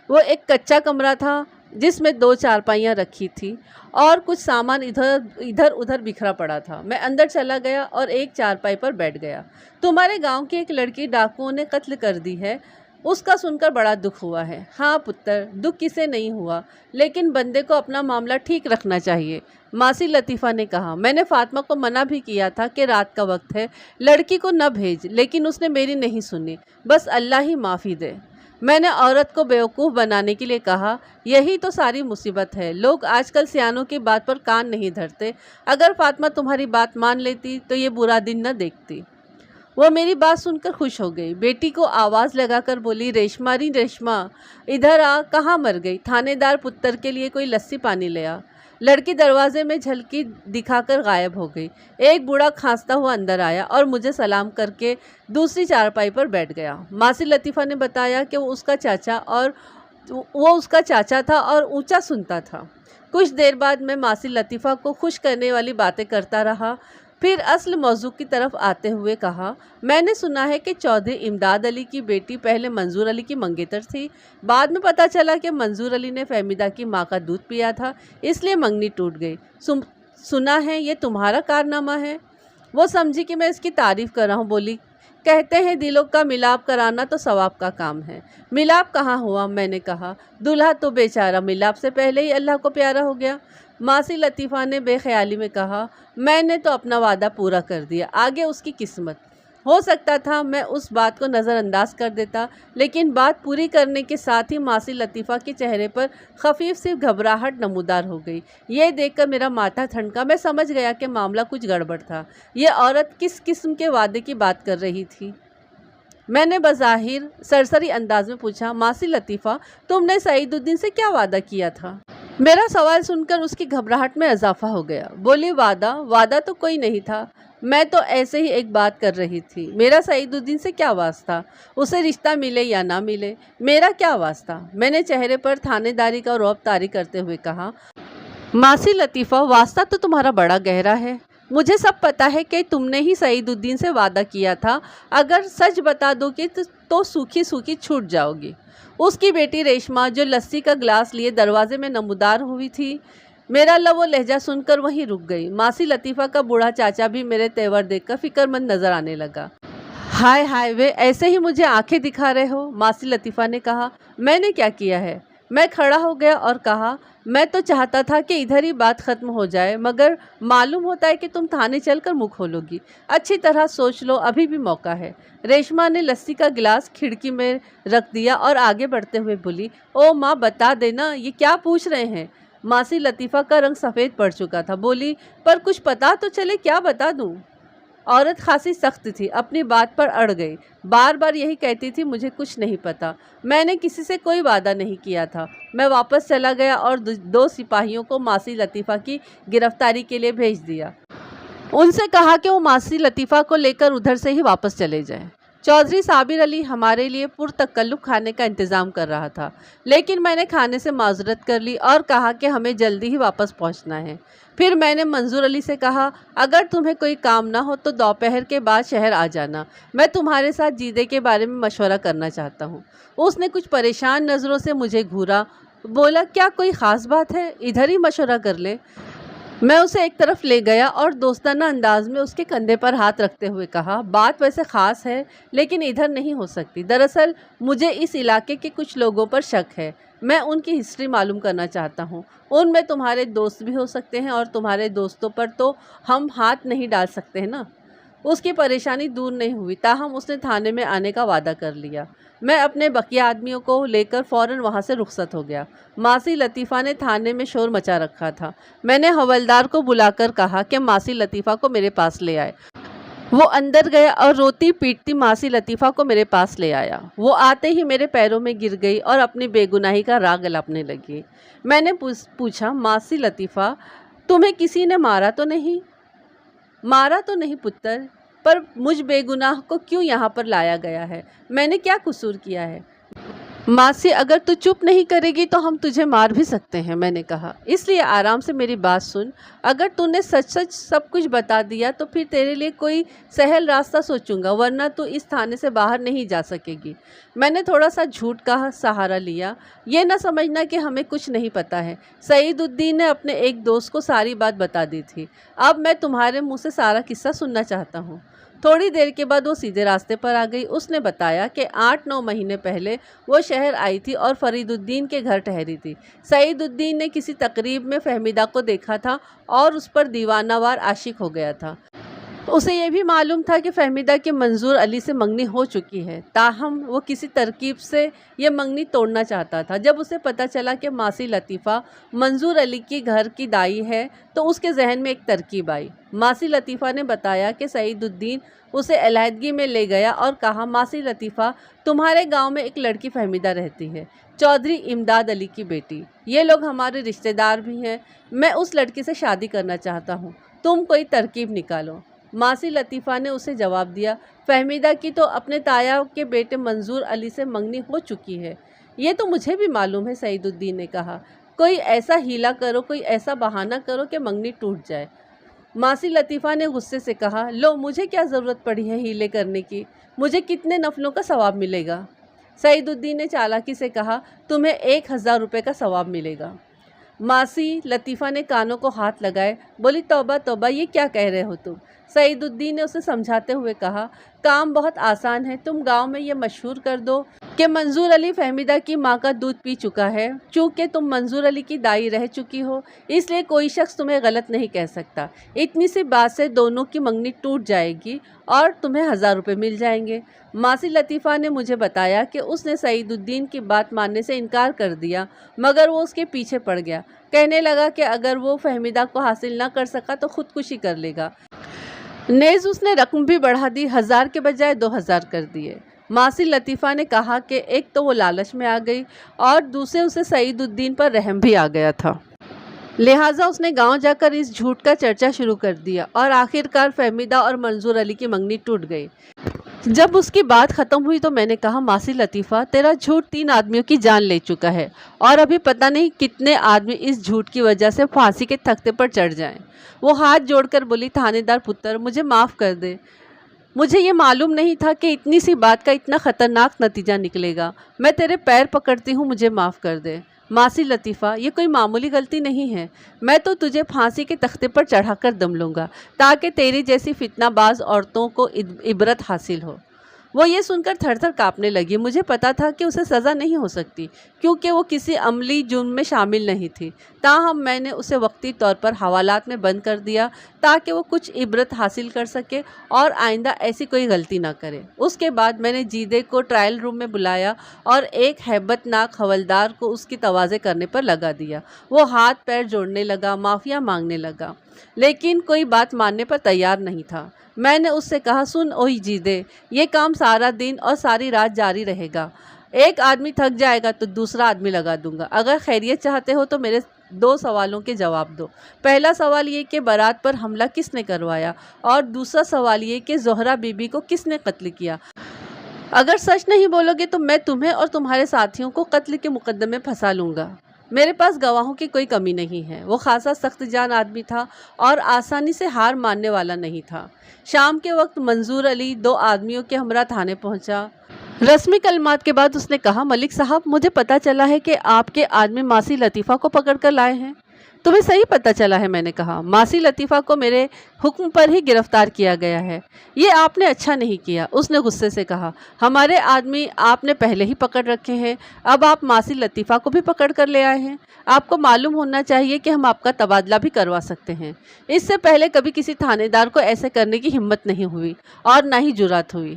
Speaker 1: وہ ایک کچا کمرہ تھا جس میں 2 چارپائیاں رکھی تھی اور کچھ سامان ادھر ادھر بکھرا پڑا تھا۔ میں اندر چلا گیا اور ایک چارپائی پر بیٹھ گیا۔ تمہارے گاؤں کی ایک لڑکی ڈاکوؤں نے قتل کر دی ہے، اس کا سن کر بڑا دکھ ہوا ہے۔ ہاں پتر، دکھ کسے نہیں ہوا، لیکن بندے کو اپنا معاملہ ٹھیک رکھنا چاہیے، ماسی لطیفہ نے کہا۔ میں نے فاطمہ کو منع بھی کیا تھا کہ رات کا وقت ہے، لڑکی کو نہ بھیج، لیکن اس نے میری نہیں سنی، بس اللہ ہی معافی دے۔ میں نے عورت کو بیوقوف بنانے کے لیے کہا، یہی تو ساری مصیبت ہے، لوگ آج کل سیانوں کی بات پر کان نہیں دھرتے، اگر فاطمہ تمہاری بات مان لیتی تو یہ برا دن نہ دیکھتی۔ وہ میری بات سن کر خوش ہو گئی، بیٹی کو آواز لگا کر بولی، ریشما ری ریشما، ادھر آ، کہاں مر گئی؟ تھانے دار پتر کے لیے کوئی لسی پانی لے آ۔ لڑکی دروازے میں جھلکی دکھا کر غائب ہو گئی۔ ایک بوڑھا کھانستا ہوا اندر آیا اور مجھے سلام کر کے دوسری چارپائی پر بیٹھ گیا۔ ماسی لطیفہ نے بتایا کہ وہ اس کا چاچا تھا اور اونچا سنتا تھا۔ کچھ دیر بعد میں ماسی لطیفہ کو خوش کرنے والی باتیں کرتا رہا، پھر اصل موضوع کی طرف آتے ہوئے کہا، میں نے سنا ہے کہ چودھری امداد علی کی بیٹی پہلے منظور علی کی منگیتر تھی، بعد میں پتہ چلا کہ منظور علی نے فہمیدہ کی ماں کا دودھ پیا تھا، اس لیے منگنی ٹوٹ گئی۔ سنا ہے یہ تمہارا کارنامہ ہے؟ وہ سمجھی کہ میں اس کی تعریف کر رہا ہوں، بولی، کہتے ہیں دلوں کا ملاپ کرانا تو ثواب کا کام ہے۔ ملاپ کہاں ہوا؟ میں نے کہا، دلہا تو بیچارہ ملاپ سے پہلے ہی اللہ کو پیارا ہو گیا۔ ماسی لطیفہ نے بے خیالی میں کہا، میں نے تو اپنا وعدہ پورا کر دیا، آگے اس کی قسمت۔ ہو سکتا تھا میں اس بات کو نظر انداز کر دیتا، لیکن بات پوری کرنے کے ساتھ ہی ماسی لطیفہ کے چہرے پر خفیف سی گھبراہٹ نمودار ہو گئی۔ یہ دیکھ کر میرا ماتھا ٹھنکا، میں سمجھ گیا کہ معاملہ کچھ گڑبڑ تھا۔ یہ عورت کس قسم کے وعدے کی بات کر رہی تھی؟ میں نے بظاہر سرسری انداز میں پوچھا، ماسی لطیفہ، تم نے سعید الدین سے کیا وعدہ کیا تھا؟ میرا سوال سن کر اس کی گھبراہٹ میں اضافہ ہو گیا۔ بولی، وعدہ تو کوئی نہیں تھا، میں تو ایسے ہی ایک بات کر رہی تھی۔ میرا سعید الدین سے کیا واسطہ؟ اسے رشتہ ملے یا نہ ملے، میرا کیا واسطہ؟ میں نے چہرے پر تھانے داری کا رعب طاری کرتے ہوئے کہا، ماسی لطیفہ، واسطہ تو تمہارا بڑا گہرا ہے، مجھے سب پتا ہے کہ تم نے ہی سعید الدین سے وعدہ کیا تھا، اگر سچ بتا دو گے تو سوکھی سوکھی چھوٹ جاؤ گی۔ اس کی بیٹی ریشما جو لسی کا گلاس لیے دروازے میں نمودار ہوئی تھی، میرا لب و لہجہ سن کر وہیں رک گئی۔ ماسی لطیفہ کا بوڑھا چاچا بھی میرے تیور دیکھ کر فکر مند نظر آنے لگا۔ ہائے ہائے، وے ایسے ہی مجھے آنکھیں دکھا رہے ہو؟ ماسی لطیفہ نے کہا، میں نے کیا کیا ہے؟ میں کھڑا ہو گیا اور کہا، میں تو چاہتا تھا کہ ادھر ہی بات ختم ہو جائے، مگر معلوم ہوتا ہے کہ تم تھانے چل کر منہ کھولو گی۔ اچھی طرح سوچ لو، ابھی بھی موقع ہے۔ ریشما نے لسی کا گلاس کھڑکی میں رکھ دیا اور آگے بڑھتے ہوئے بولی، او ماں، بتا دینا، یہ کیا پوچھ رہے ہیں؟ ماسی لطیفہ کا رنگ سفید پڑ چکا تھا، بولی، پر کچھ پتا تو چلے، کیا بتا دوں؟ عورت خاصی سخت تھی، اپنی بات پر اڑ گئی، بار بار یہی کہتی تھی، مجھے کچھ نہیں پتا، میں نے کسی سے کوئی وعدہ نہیں کیا تھا۔ میں واپس چلا گیا اور 2 سپاہیوں کو ماسی لطیفہ کی گرفتاری کے لیے بھیج دیا۔ ان سے کہا کہ وہ ماسی لطیفہ کو لے کر ادھر سے ہی واپس چلے جائیں۔ چودھری صابر علی ہمارے لیے پرتکلف کھانے کا انتظام کر رہا تھا، لیکن میں نے کھانے سے معذرت کر لی اور کہا کہ ہمیں جلدی ہی واپس پہنچنا ہے۔ پھر میں نے منظور علی سے کہا، اگر تمہیں کوئی کام نہ ہو تو دوپہر کے بعد شہر آ جانا، میں تمہارے ساتھ جیدے کے بارے میں مشورہ کرنا چاہتا ہوں۔ اس نے کچھ پریشان نظروں سے مجھے گھورا، بولا، کیا کوئی خاص بات ہے؟ ادھر ہی مشورہ کر لیں۔ میں اسے ایک طرف لے گیا اور دوستانہ انداز میں اس کے کندھے پر ہاتھ رکھتے ہوئے کہا، بات ویسے خاص ہے، لیکن ادھر نہیں ہو سکتی۔ دراصل مجھے اس علاقے کے کچھ لوگوں پر شک ہے، میں ان کی ہسٹری معلوم کرنا چاہتا ہوں، ان میں تمہارے دوست بھی ہو سکتے ہیں اور تمہارے دوستوں پر تو ہم ہاتھ نہیں ڈال سکتے ہیں نا۔ اس کی پریشانی دور نہیں ہوئی، تاہم اس نے تھانے میں آنے کا وعدہ کر لیا۔ میں اپنے بقیہ آدمیوں کو لے کر فوراً وہاں سے رخصت ہو گیا۔ ماسی لطیفہ نے تھانے میں شور مچا رکھا تھا۔ میں نے حوالدار کو بلا کر کہا کہ ماسی لطیفہ کو میرے پاس لے آئے۔ وہ اندر گیا اور روتی پیٹتی ماسی لطیفہ کو میرے پاس لے آیا۔ وہ آتے ہی میرے پیروں میں گر گئی اور اپنی بے گناہی کا راگ الاپنے لگی۔ میں نے پوچھا، ماسی لطیفہ، تمہیں کسی نے مارا تو نہیں؟ مارا تو نہیں پتر، پر مجھ بے گناہ کو کیوں یہاں پر لایا گیا ہے؟ میں نے کیا قصور کیا ہے؟ ماسی، اگر تو چپ نہیں کرے گی تو ہم تجھے مار بھی سکتے ہیں، میں نے کہا، اس لیے آرام سے میری بات سن۔ اگر تو نے سچ سب کچھ بتا دیا تو پھر تیرے لیے کوئی سہل راستہ سوچوں گا، ورنہ تو اس تھانے سے باہر نہیں جا سکے گی۔ میں نے تھوڑا سا جھوٹ کا سہارا لیا، یہ نہ سمجھنا کہ ہمیں کچھ نہیں پتا ہے، سعید الدین نے اپنے ایک دوست کو ساری بات بتا دی تھی، اب میں تمہارے منہ سے سارا قصہ سننا چاہتا ہوں۔ تھوڑی دیر کے بعد وہ سیدھے راستے پر آ گئی۔ اس نے بتایا کہ 8-9 مہینے پہلے وہ شہر آئی تھی اور فرید الدین کے گھر ٹھہری تھی۔ سعید الدین نے کسی تقریب میں فہمیدہ کو دیکھا تھا اور اس پر دیوانہ وار عاشق ہو گیا تھا۔ اسے یہ بھی معلوم تھا کہ فہمیدہ کی منظور علی سے منگنی ہو چکی ہے، تاہم وہ کسی ترکیب سے یہ منگنی توڑنا چاہتا تھا۔ جب اسے پتہ چلا کہ ماسی لطیفہ منظور علی کی گھر کی دائی ہے تو اس کے ذہن میں ایک ترکیب آئی۔ ماسی لطیفہ نے بتایا کہ سعید الدین اسے علیحدگی میں لے گیا اور کہا، ماسی لطیفہ، تمہارے گاؤں میں ایک لڑکی فہمیدہ رہتی ہے، چودھری امداد علی کی بیٹی۔ یہ لوگ ہمارے رشتہ دار بھی ہیں۔ میں اس لڑکی سے شادی کرنا چاہتا ہوں، تم کوئی ترکیب نکالو۔ ماسی لطیفہ نے اسے جواب دیا، فہمیدہ کی تو اپنے تایا کے بیٹے منظور علی سے منگنی ہو چکی ہے۔ یہ تو مجھے بھی معلوم ہے، سعید الدین نے کہا۔ کوئی ایسا ہیلا کرو، کوئی ایسا بہانہ کرو کہ منگنی ٹوٹ جائے۔ ماسی لطیفہ نے غصے سے کہا، لو، مجھے کیا ضرورت پڑی ہے ہیلے کرنے کی؟ مجھے کتنے نفلوں کا ثواب ملے گا؟ سعید الدین نے چالاکی سے کہا، تمہیں 1000 روپے کا ثواب ملے گا۔ ماسی لطیفہ نے کانوں کو ہاتھ لگائے، بولی، توبہ توبہ، یہ کیا کہہ رہے ہو تم؟ سعید الدین نے اسے سمجھاتے ہوئے کہا، کام بہت آسان ہے، تم گاؤں میں یہ مشہور کر دو کہ منظور علی فہمیدہ کی ماں کا دودھ پی چکا ہے۔ چونکہ تم منظور علی کی دائی رہ چکی ہو، اس لیے کوئی شخص تمہیں غلط نہیں کہہ سکتا۔ اتنی سی بات سے دونوں کی منگنی ٹوٹ جائے گی اور تمہیں 1000 روپے مل جائیں گے۔ ماسی لطیفہ نے مجھے بتایا کہ اس نے سعید الدین کی بات ماننے سے انکار کر دیا، مگر وہ اس کے پیچھے پڑ گیا۔ کہنے لگا کہ اگر وہ فہمیدہ کو حاصل نہ کر سکا تو خودکشی کر لے گا۔ نیز اس نے رقم بھی بڑھا دی، 1000 کے بجائے 2000 کر دیے۔ ماسی لطیفہ نے کہا کہ ایک تو وہ لالچ میں آ گئی اور دوسرے اسے سعید الدین پر رحم بھی آ گیا تھا، لہٰذا اس نے گاؤں جا کر اس جھوٹ کا چرچا شروع کر دیا اور آخرکار فہمیدہ اور منظور علی کی منگنی ٹوٹ گئی۔ جب اس کی بات ختم ہوئی تو میں نے کہا، ماسی لطیفہ، تیرا جھوٹ 3 آدمیوں کی جان لے چکا ہے اور ابھی پتہ نہیں کتنے آدمی اس جھوٹ کی وجہ سے پھانسی کے تختے پر چڑھ جائیں۔ وہ ہاتھ جوڑ کر بولی، تھانے دار پتر، مجھے معاف کر دے۔ مجھے یہ معلوم نہیں تھا کہ اتنی سی بات کا اتنا خطرناک نتیجہ نکلے گا۔ میں تیرے پیر پکڑتی ہوں، مجھے معاف کر دے۔ ماسی لطیفہ، یہ کوئی معمولی غلطی نہیں ہے۔ میں تو تجھے پھانسی کے تختے پر چڑھا کر دم لوں گا تاکہ تیری جیسی فتنہ باز عورتوں کو عبرت حاصل ہو۔ وہ یہ سن کر تھر تھر کانپنے لگی۔ مجھے پتا تھا کہ اسے سزا نہیں ہو سکتی کیونکہ وہ کسی عملی جرم میں شامل نہیں تھی، تاہم میں نے اسے وقتی طور پر حوالات میں بند کر دیا تاکہ وہ کچھ عبرت حاصل کر سکے اور آئندہ ایسی کوئی غلطی نہ کرے۔ اس کے بعد میں نے جیدے کو ٹرائل روم میں بلایا اور ایک ہیبت ناک حوالدار کو اس کی تواضع کرنے پر لگا دیا۔ وہ ہاتھ پیر جوڑنے لگا، معافیا مانگنے لگا، لیکن کوئی بات ماننے پر تیار نہیں تھا۔ میں نے اس سے کہا، سن اوئی جیدے، یہ کام سارا دن اور ساری رات جاری رہے گا۔ ایک آدمی تھک جائے گا تو دوسرا آدمی لگا دوں گا۔ اگر خیریت چاہتے ہو تو میرے 2 سوالوں کے جواب دو۔ پہلا سوال یہ کہ بارات پر حملہ کس نے کروایا، اور دوسرا سوال یہ کہ زہرہ بی بی کو کس نے قتل کیا۔ اگر سچ نہیں بولو گے تو میں تمہیں اور تمہارے ساتھیوں کو قتل کے مقدمے میں پھنسا لوں گا۔ میرے پاس گواہوں کی کوئی کمی نہیں ہے۔ وہ خاصا سخت جان آدمی تھا اور آسانی سے ہار ماننے والا نہیں تھا۔ شام کے وقت منظور علی 2 آدمیوں کے ہمراہ تھانے پہنچا۔ رسمی کلمات کے بعد اس نے کہا، ملک صاحب، مجھے پتہ چلا ہے کہ آپ کے آدمی ماسی لطیفہ کو پکڑ کر لائے ہیں۔ تمہیں صحیح پتہ چلا ہے؟ میں نے کہا، ماسی لطیفہ کو میرے حکم پر ہی گرفتار کیا گیا ہے۔ یہ آپ نے اچھا نہیں کیا، اس نے غصے سے کہا۔ ہمارے آدمی آپ نے پہلے ہی پکڑ رکھے ہیں، اب آپ ماسی لطیفہ کو بھی پکڑ کر لے آئے ہیں۔ آپ کو معلوم ہونا چاہیے کہ ہم آپ کا تبادلہ بھی کروا سکتے ہیں۔ اس سے پہلے کبھی کسی تھانے دار کو ایسے کرنے کی ہمت نہیں ہوئی اور نہ ہی جرات ہوئی۔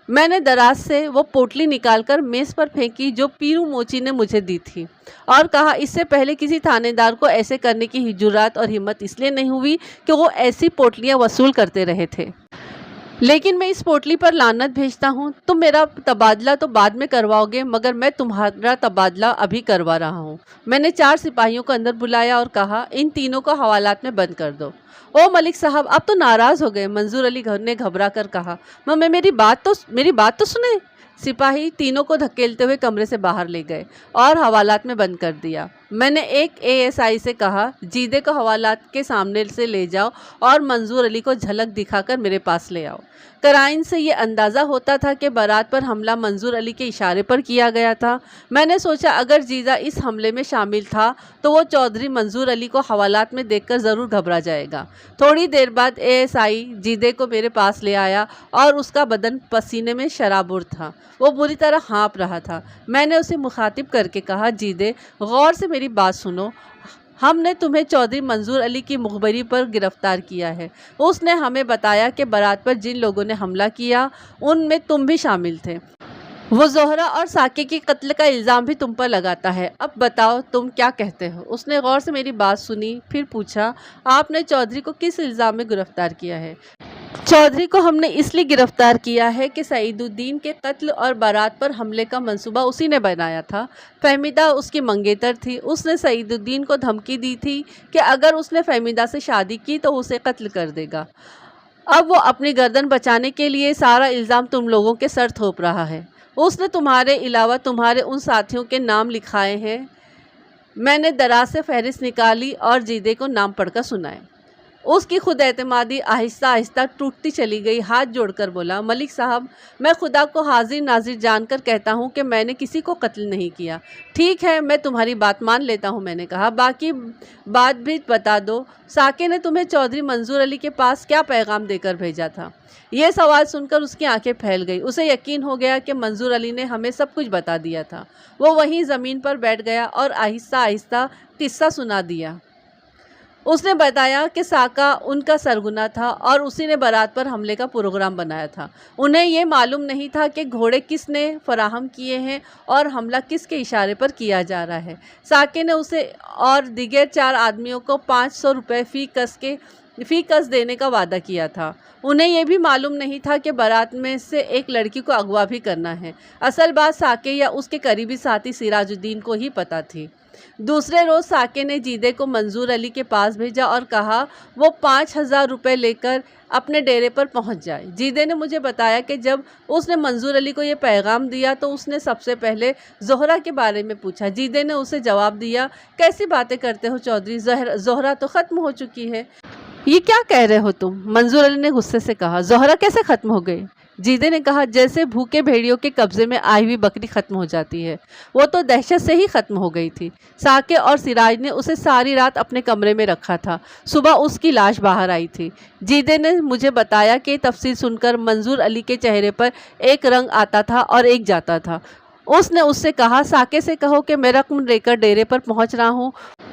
Speaker 1: میں نے دراز سے وہ پوٹلی نکال کر میز پر پھینکی جو پیرو موچی نے مجھے دی تھی، اور کہا، اس سے پہلے کسی تھانے دار کو ایسے کرنے کی جرات اور ہمت اس لیے نہیں ہوئی کہ وہ ایسی پوٹلیاں وصول کرتے رہے تھے۔ لیکن میں اس پوٹلی پر لعنت بھیجتا ہوں۔ تم میرا تبادلہ تو بعد میں کرواؤ گے، مگر میں تمہارا تبادلہ ابھی کروا رہا ہوں۔ میں نے 4 سپاہیوں کو اندر بلایا اور کہا، ان تینوں کو حوالات میں بند کر دو۔ او ملک صاحب، اب تو ناراض ہو گئے، منظور علی نے گھبرا کر کہا۔ میری بات تو سنیں۔ سپاہی تینوں کو دھکیلتے ہوئے کمرے سے باہر لے گئے اور حوالات میں بند کر دیا۔ میں نے ایک ASI سے کہا، جیدے کو حوالات کے سامنے سے لے جاؤ اور منظور علی کو جھلک دکھا کر میرے پاس لے آؤ۔ قرائن سے یہ اندازہ ہوتا تھا کہ بارات پر حملہ منظور علی کے اشارے پر کیا گیا تھا۔ میں نے سوچا اگر جیدہ اس حملے میں شامل تھا تو وہ چودھری منظور علی کو حوالات میں دیکھ کر ضرور گھبرا جائے گا۔ تھوڑی دیر بعد ASI جیدے کو میرے پاس لے آیا اور اس کا بدن پسینے میں شرابور تھا، وہ بری طرح ہانپ رہا تھا۔ میں نے اسے مخاطب کر کے کہا، جیدے، غور سے میری بات سنو۔ ہم نے تمہیں چودھری منظور علی کی مخبری پر گرفتار کیا ہے۔ اس نے ہمیں بتایا کہ بارات پر جن لوگوں نے حملہ کیا ان میں تم بھی شامل تھے۔ وہ زہرہ اور ساقی کی قتل کا الزام بھی تم پر لگاتا ہے۔ اب بتاؤ تم کیا کہتے ہو؟ اس نے غور سے میری بات سنی، پھر پوچھا، آپ نے چودھری کو کس الزام میں گرفتار کیا ہے؟ چودھری کو ہم نے اس لیے گرفتار کیا ہے کہ سعید الدین کے قتل اور بارات پر حملے کا منصوبہ اسی نے بنایا تھا۔ فہمیدہ اس کی منگیتر تھی۔ اس نے سعید الدین کو دھمکی دی تھی کہ اگر اس نے فہمیدہ سے شادی کی تو اسے قتل کر دے گا۔ اب وہ اپنی گردن بچانے کے لیے سارا الزام تم لوگوں کے سر تھوپ رہا ہے۔ اس نے تمہارے علاوہ تمہارے ان ساتھیوں کے نام لکھائے ہیں۔ میں نے دراز سے فہرست نکالی اور جیدے کو نام پڑھ کر سنائے۔ اس کی خود اعتمادی آہستہ آہستہ ٹوٹتی چلی گئی۔ ہاتھ جوڑ کر بولا، ملک صاحب، میں خدا کو حاضر ناظر جان کر کہتا ہوں کہ میں نے کسی کو قتل نہیں کیا۔ ٹھیک ہے، میں تمہاری بات مان لیتا ہوں، میں نے کہا، باقی بات بھی بتا دو۔ ساقی نے تمہیں چودھری منظور علی کے پاس کیا پیغام دے کر بھیجا تھا؟ یہ سوال سن کر اس کی آنکھیں پھیل گئی۔ اسے یقین ہو گیا کہ منظور علی نے ہمیں سب کچھ بتا دیا تھا۔ وہ وہیں زمین پر بیٹھ گیا اور آہستہ آہستہ قصہ سنا دیا۔ اس نے بتایا کہ ساقہ ان کا سرغنہ تھا اور اسی نے بارات پر حملے کا پروگرام بنایا تھا۔ انہیں یہ معلوم نہیں تھا کہ گھوڑے کس نے فراہم کیے ہیں اور حملہ کس کے اشارے پر کیا جا رہا ہے۔ ساقے نے اسے اور دیگر 4 آدمیوں کو 500 روپے فی کس دینے کا وعدہ کیا تھا۔ انہیں یہ بھی معلوم نہیں تھا کہ بارات میں سے ایک لڑکی کو اغوا بھی کرنا ہے۔ اصل بات ساقے یا اس کے قریبی ساتھی سراج الدین کو ہی پتہ تھی۔ دوسرے روز ساقے نے جیدے کو منظور علی کے پاس بھیجا اور کہا وہ 5000 روپے لے کر اپنے ڈیرے پر پہنچ جائے۔ جیدے نے مجھے بتایا کہ جب اس نے منظور علی کو یہ پیغام دیا تو اس نے سب سے پہلے زہرہ کے بارے میں پوچھا۔ جیدے نے اسے جواب دیا، کیسی باتیں کرتے ہو چودھری، زہرہ تو ختم ہو چکی ہے۔ یہ کیا کہہ رہے ہو تم؟ منظور علی نے غصے سے کہا، زہرہ کیسے ختم ہو گئی؟ جیدے نے کہا، جیسے بھوکے بھیڑیوں کے قبضے میں آئی ہوئی بکری ختم ہو جاتی ہے، وہ تو دہشت سے ہی ختم ہو گئی تھی۔ ساقے اور سراج نے اسے ساری رات اپنے کمرے میں رکھا تھا۔ صبح اس کی لاش باہر آئی تھی۔ جیدے نے مجھے بتایا کہ تفصیل سن کر منظور علی کے چہرے پر ایک رنگ آتا تھا اور ایک جاتا تھا۔ اس نے اس سے کہا، ساقے سے کہو کہ میں رقم لے کر ڈیرے پر پہنچ رہا ہوں،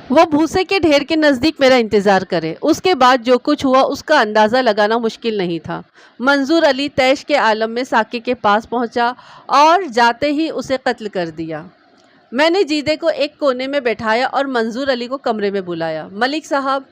Speaker 1: وہ بھوسے کے ڈھیر کے نزدیک میرا انتظار کرے۔ اس کے بعد جو کچھ ہوا اس کا اندازہ لگانا مشکل نہیں تھا۔ منظور علی طیش کے عالم میں ساقے کے پاس پہنچا اور جاتے ہی اسے قتل کر دیا۔ میں نے جیدے کو ایک کونے میں بٹھایا اور منظور علی کو کمرے میں بلایا۔ ملک صاحب،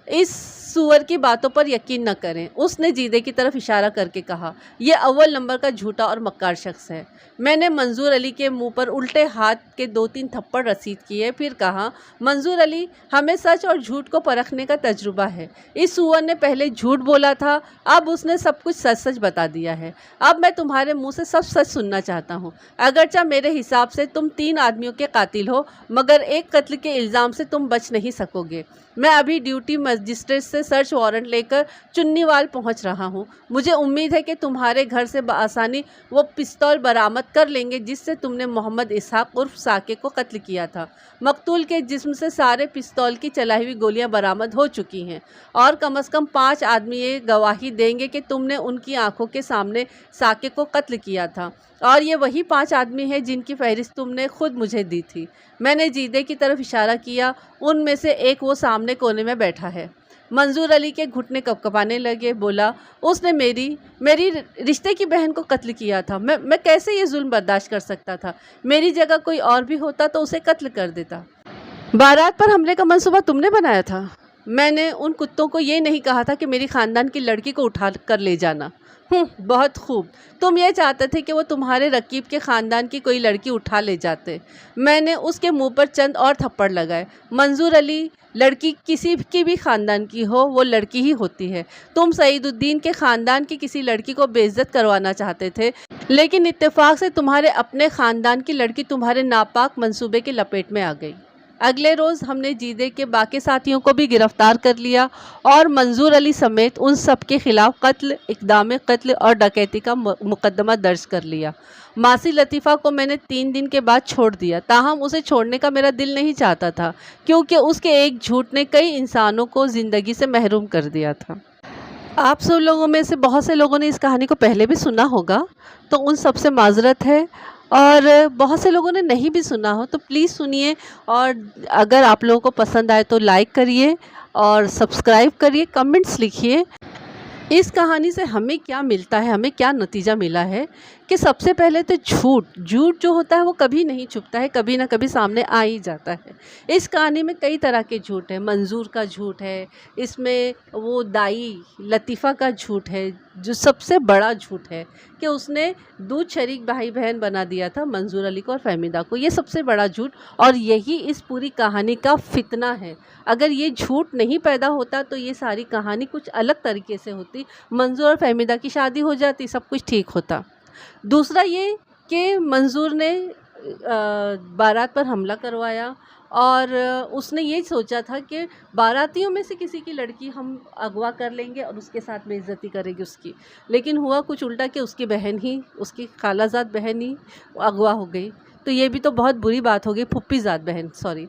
Speaker 1: اس سور کی باتوں پر یقین نہ کریں، اس نے جیدے کی طرف اشارہ کر کے کہا، یہ اول نمبر کا جھوٹا اور مکار شخص ہے۔ میں نے منظور علی کے منہ پر الٹے ہاتھ کے 2-3 تھپڑ رسید کیے، پھر کہا، منظور علی، ہمیں سچ اور جھوٹ کو پرکھنے کا تجربہ ہے۔ اس سور نے پہلے جھوٹ بولا تھا، اب اس نے سب کچھ سچ سچ بتا دیا ہے۔ اب میں تمہارے منہ سے سب سچ سننا چاہتا ہوں۔ اگرچہ میرے حساب سے تم 3 آدمیوں کے قاتل ہو، مگر ایک قتل کے الزام سے تم بچ نہیں سکو گے۔ میں ابھی ڈیوٹی مجسٹریٹ سے سرچ وارنٹ لے کر چنی وال پہنچ رہا ہوں۔ مجھے امید ہے کہ تمہارے گھر سے بآسانی وہ پستول برآمد کر لیں گے جس سے تم نے محمد اسحاق عرف ساقے کو قتل کیا تھا۔ مقتول کے جسم سے سارے پستول کی چلائی ہوئی گولیاں برآمد ہو چکی ہیں اور کم از کم 5 آدمی یہ گواہی دیں گے کہ تم نے ان کی آنکھوں کے سامنے ساقے کو قتل کیا تھا، اور یہ وہی 5 آدمی ہیں جن کی فہرست تم نے خود مجھے دی تھی۔ میں نے جیدے کی طرف اشارہ کیا، ان میں سے ایک وہ سامنے کونے میں بیٹھا ہے۔ منظور علی کے گھٹنے کپکپانے لگے، بولا، اس نے میری رشتے کی بہن کو قتل کیا تھا۔ میں کیسے یہ ظلم برداشت کر سکتا تھا؟ میری جگہ کوئی اور بھی ہوتا تو اسے قتل کر دیتا۔ بارات پر حملے کا منصوبہ تم نے بنایا تھا؟ میں نے ان کتوں کو یہ نہیں کہا تھا کہ میری خاندان کی لڑکی کو اٹھا کر لے جانا۔ بہت خوب، تم یہ چاہتے تھے کہ وہ تمہارے رقیب کے خاندان کی کوئی لڑکی اٹھا لے جاتے۔ میں نے اس کے منہ پر چند اور تھپڑ لگائے۔ منظور علی، لڑکی کسی کی بھی خاندان کی ہو وہ لڑکی ہی ہوتی ہے۔ تم سعید الدین کے خاندان کی کسی لڑکی کو بے عزت کروانا چاہتے تھے، لیکن اتفاق سے تمہارے اپنے خاندان کی لڑکی تمہارے ناپاک منصوبے کی لپیٹ میں آ گئی۔ اگلے روز ہم نے جیدے کے باقی ساتھیوں کو بھی گرفتار کر لیا اور منظور علی سمیت ان سب کے خلاف قتل، اقدام قتل اور ڈکیتی کا مقدمہ درج کر لیا۔ ماسی لطیفہ کو میں نے 3 دن کے بعد چھوڑ دیا، تاہم اسے چھوڑنے کا میرا دل نہیں چاہتا تھا، کیونکہ اس کے ایک جھوٹ نے کئی انسانوں کو زندگی سے محروم کر دیا تھا۔ آپ سب لوگوں میں سے بہت سے لوگوں نے اس کہانی کو پہلے بھی سنا ہوگا، تو ان سب سے معذرت ہے، اور بہت سے لوگوں نے نہیں بھی سنا ہو تو پلیز سنیے، اور اگر آپ لوگوں کو پسند آئے تو لائک کریے اور سبسکرائب کریے، کمنٹس لکھیے۔ اس کہانی سے ہمیں کیا ملتا ہے، ہمیں کیا نتیجہ ملا ہے کہ سب سے پہلے تو جھوٹ جو ہوتا ہے وہ کبھی نہیں چھپتا ہے، کبھی نہ کبھی سامنے آ ہی جاتا ہے۔ اس کہانی میں کئی طرح کے جھوٹ ہیں، منظور کا جھوٹ ہے، اس میں وہ دائی لطیفہ کا جھوٹ ہے جو سب سے بڑا جھوٹ ہے کہ اس نے دودھ شریک بھائی بہن بنا دیا تھا، منظور علی کو اور فہمیدہ کو، یہ سب سے بڑا جھوٹ، اور یہی اس پوری کہانی کا فتنہ ہے۔ اگر یہ جھوٹ نہیں پیدا ہوتا تو یہ ساری کہانی کچھ الگ طریقے سے ہوتی، منظور اور فہمیدہ کی شادی ہو جاتی، سب کچھ ٹھیک ہوتا۔ دوسرا یہ کہ منظور نے بارات پر حملہ کروایا، اور اس نے یہ سوچا تھا کہ باراتیوں میں سے کسی کی لڑکی ہم اغوا کر لیں گے اور اس کے ساتھ بے عزتی کرے گی اس کی، لیکن ہوا کچھ الٹا کہ اس کی بہن ہی، اس کی خالہ زاد بہن ہی اغوا ہو گئی، تو یہ بھی تو بہت بری بات ہوگی، پھپھی زاد بہن سوری،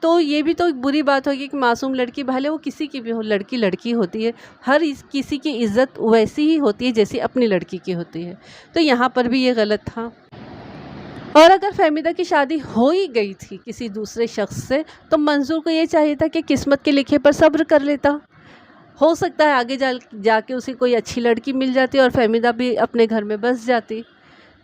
Speaker 1: تو یہ بھی تو ایک بری بات ہوگی کہ معصوم لڑکی، بھلے وہ کسی کی بھی ہو، لڑکی لڑکی ہوتی ہے، ہر کسی کی عزت ویسی ہی ہوتی ہے جیسی اپنی لڑکی کی ہوتی ہے، تو یہاں پر بھی یہ غلط تھا۔ اور اگر فہمیدہ کی شادی ہو ہی گئی تھی کسی دوسرے شخص سے تو منظور کو یہ چاہیے تھا کہ قسمت کے لکھے پر صبر کر لیتا، ہو سکتا ہے آگے جا کے اسے کوئی اچھی لڑکی مل جاتی اور فہمیدہ بھی اپنے گھر میں بس جاتی،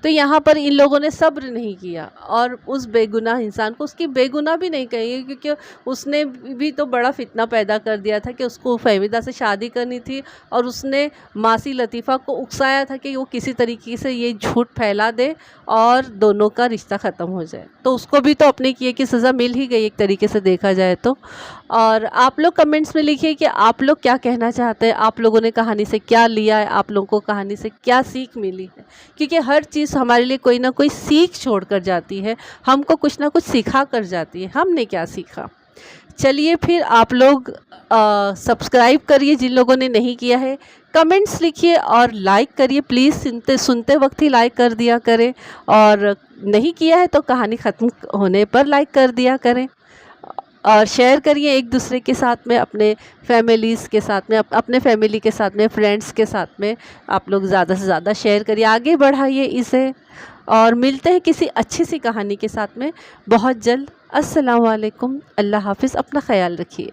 Speaker 1: تو یہاں پر ان لوگوں نے صبر نہیں کیا، اور اس بے گناہ انسان کو اس کی بے گناہ بھی نہیں کہیں گے، کیونکہ اس نے بھی تو بڑا فتنہ پیدا کر دیا تھا کہ اس کو فہمیدہ سے شادی کرنی تھی، اور اس نے ماسی لطیفہ کو اکسایا تھا کہ وہ کسی طریقے سے یہ جھوٹ پھیلا دے اور دونوں کا رشتہ ختم ہو جائے، تو اس کو بھی تو اپنے کیے کی سزا مل ہی گئی ایک طریقے سے دیکھا جائے تو۔ اور آپ لوگ کمنٹس میں لکھیے کہ آپ لوگ کیا کہنا چاہتے ہیں، آپ لوگوں نے کہانی سے کیا لیا ہے، آپ لوگوں کو کہانی سے کیا سیکھ ملی ہے، کیونکہ ہر چیز ہمارے لیے کوئی نہ کوئی سیکھ چھوڑ کر جاتی ہے، ہم کو کچھ نہ کچھ سکھا کر جاتی ہے، ہم نے کیا سیکھا۔ چلیے پھر آپ لوگ سبسکرائب کریے جن لوگوں نے نہیں کیا ہے، کمنٹس لکھیے اور لائک کریے پلیز، سنتے وقت ہی لائک کر دیا کریں، اور نہیں کیا ہے تو کہانی ختم ہونے پر لائک کر دیا کریں، اور شیئر کریے ایک دوسرے کے ساتھ میں، اپنے فیملیز کے ساتھ میں، اپنے فیملی کے ساتھ میں، فرینڈس کے ساتھ میں آپ لوگ زیادہ سے زیادہ شیئر کریے، آگے بڑھائیے اسے، اور ملتے ہیں کسی اچھی سی کہانی کے ساتھ میں بہت جلد۔ السلام علیکم، اللہ حافظ، اپنا خیال رکھیے۔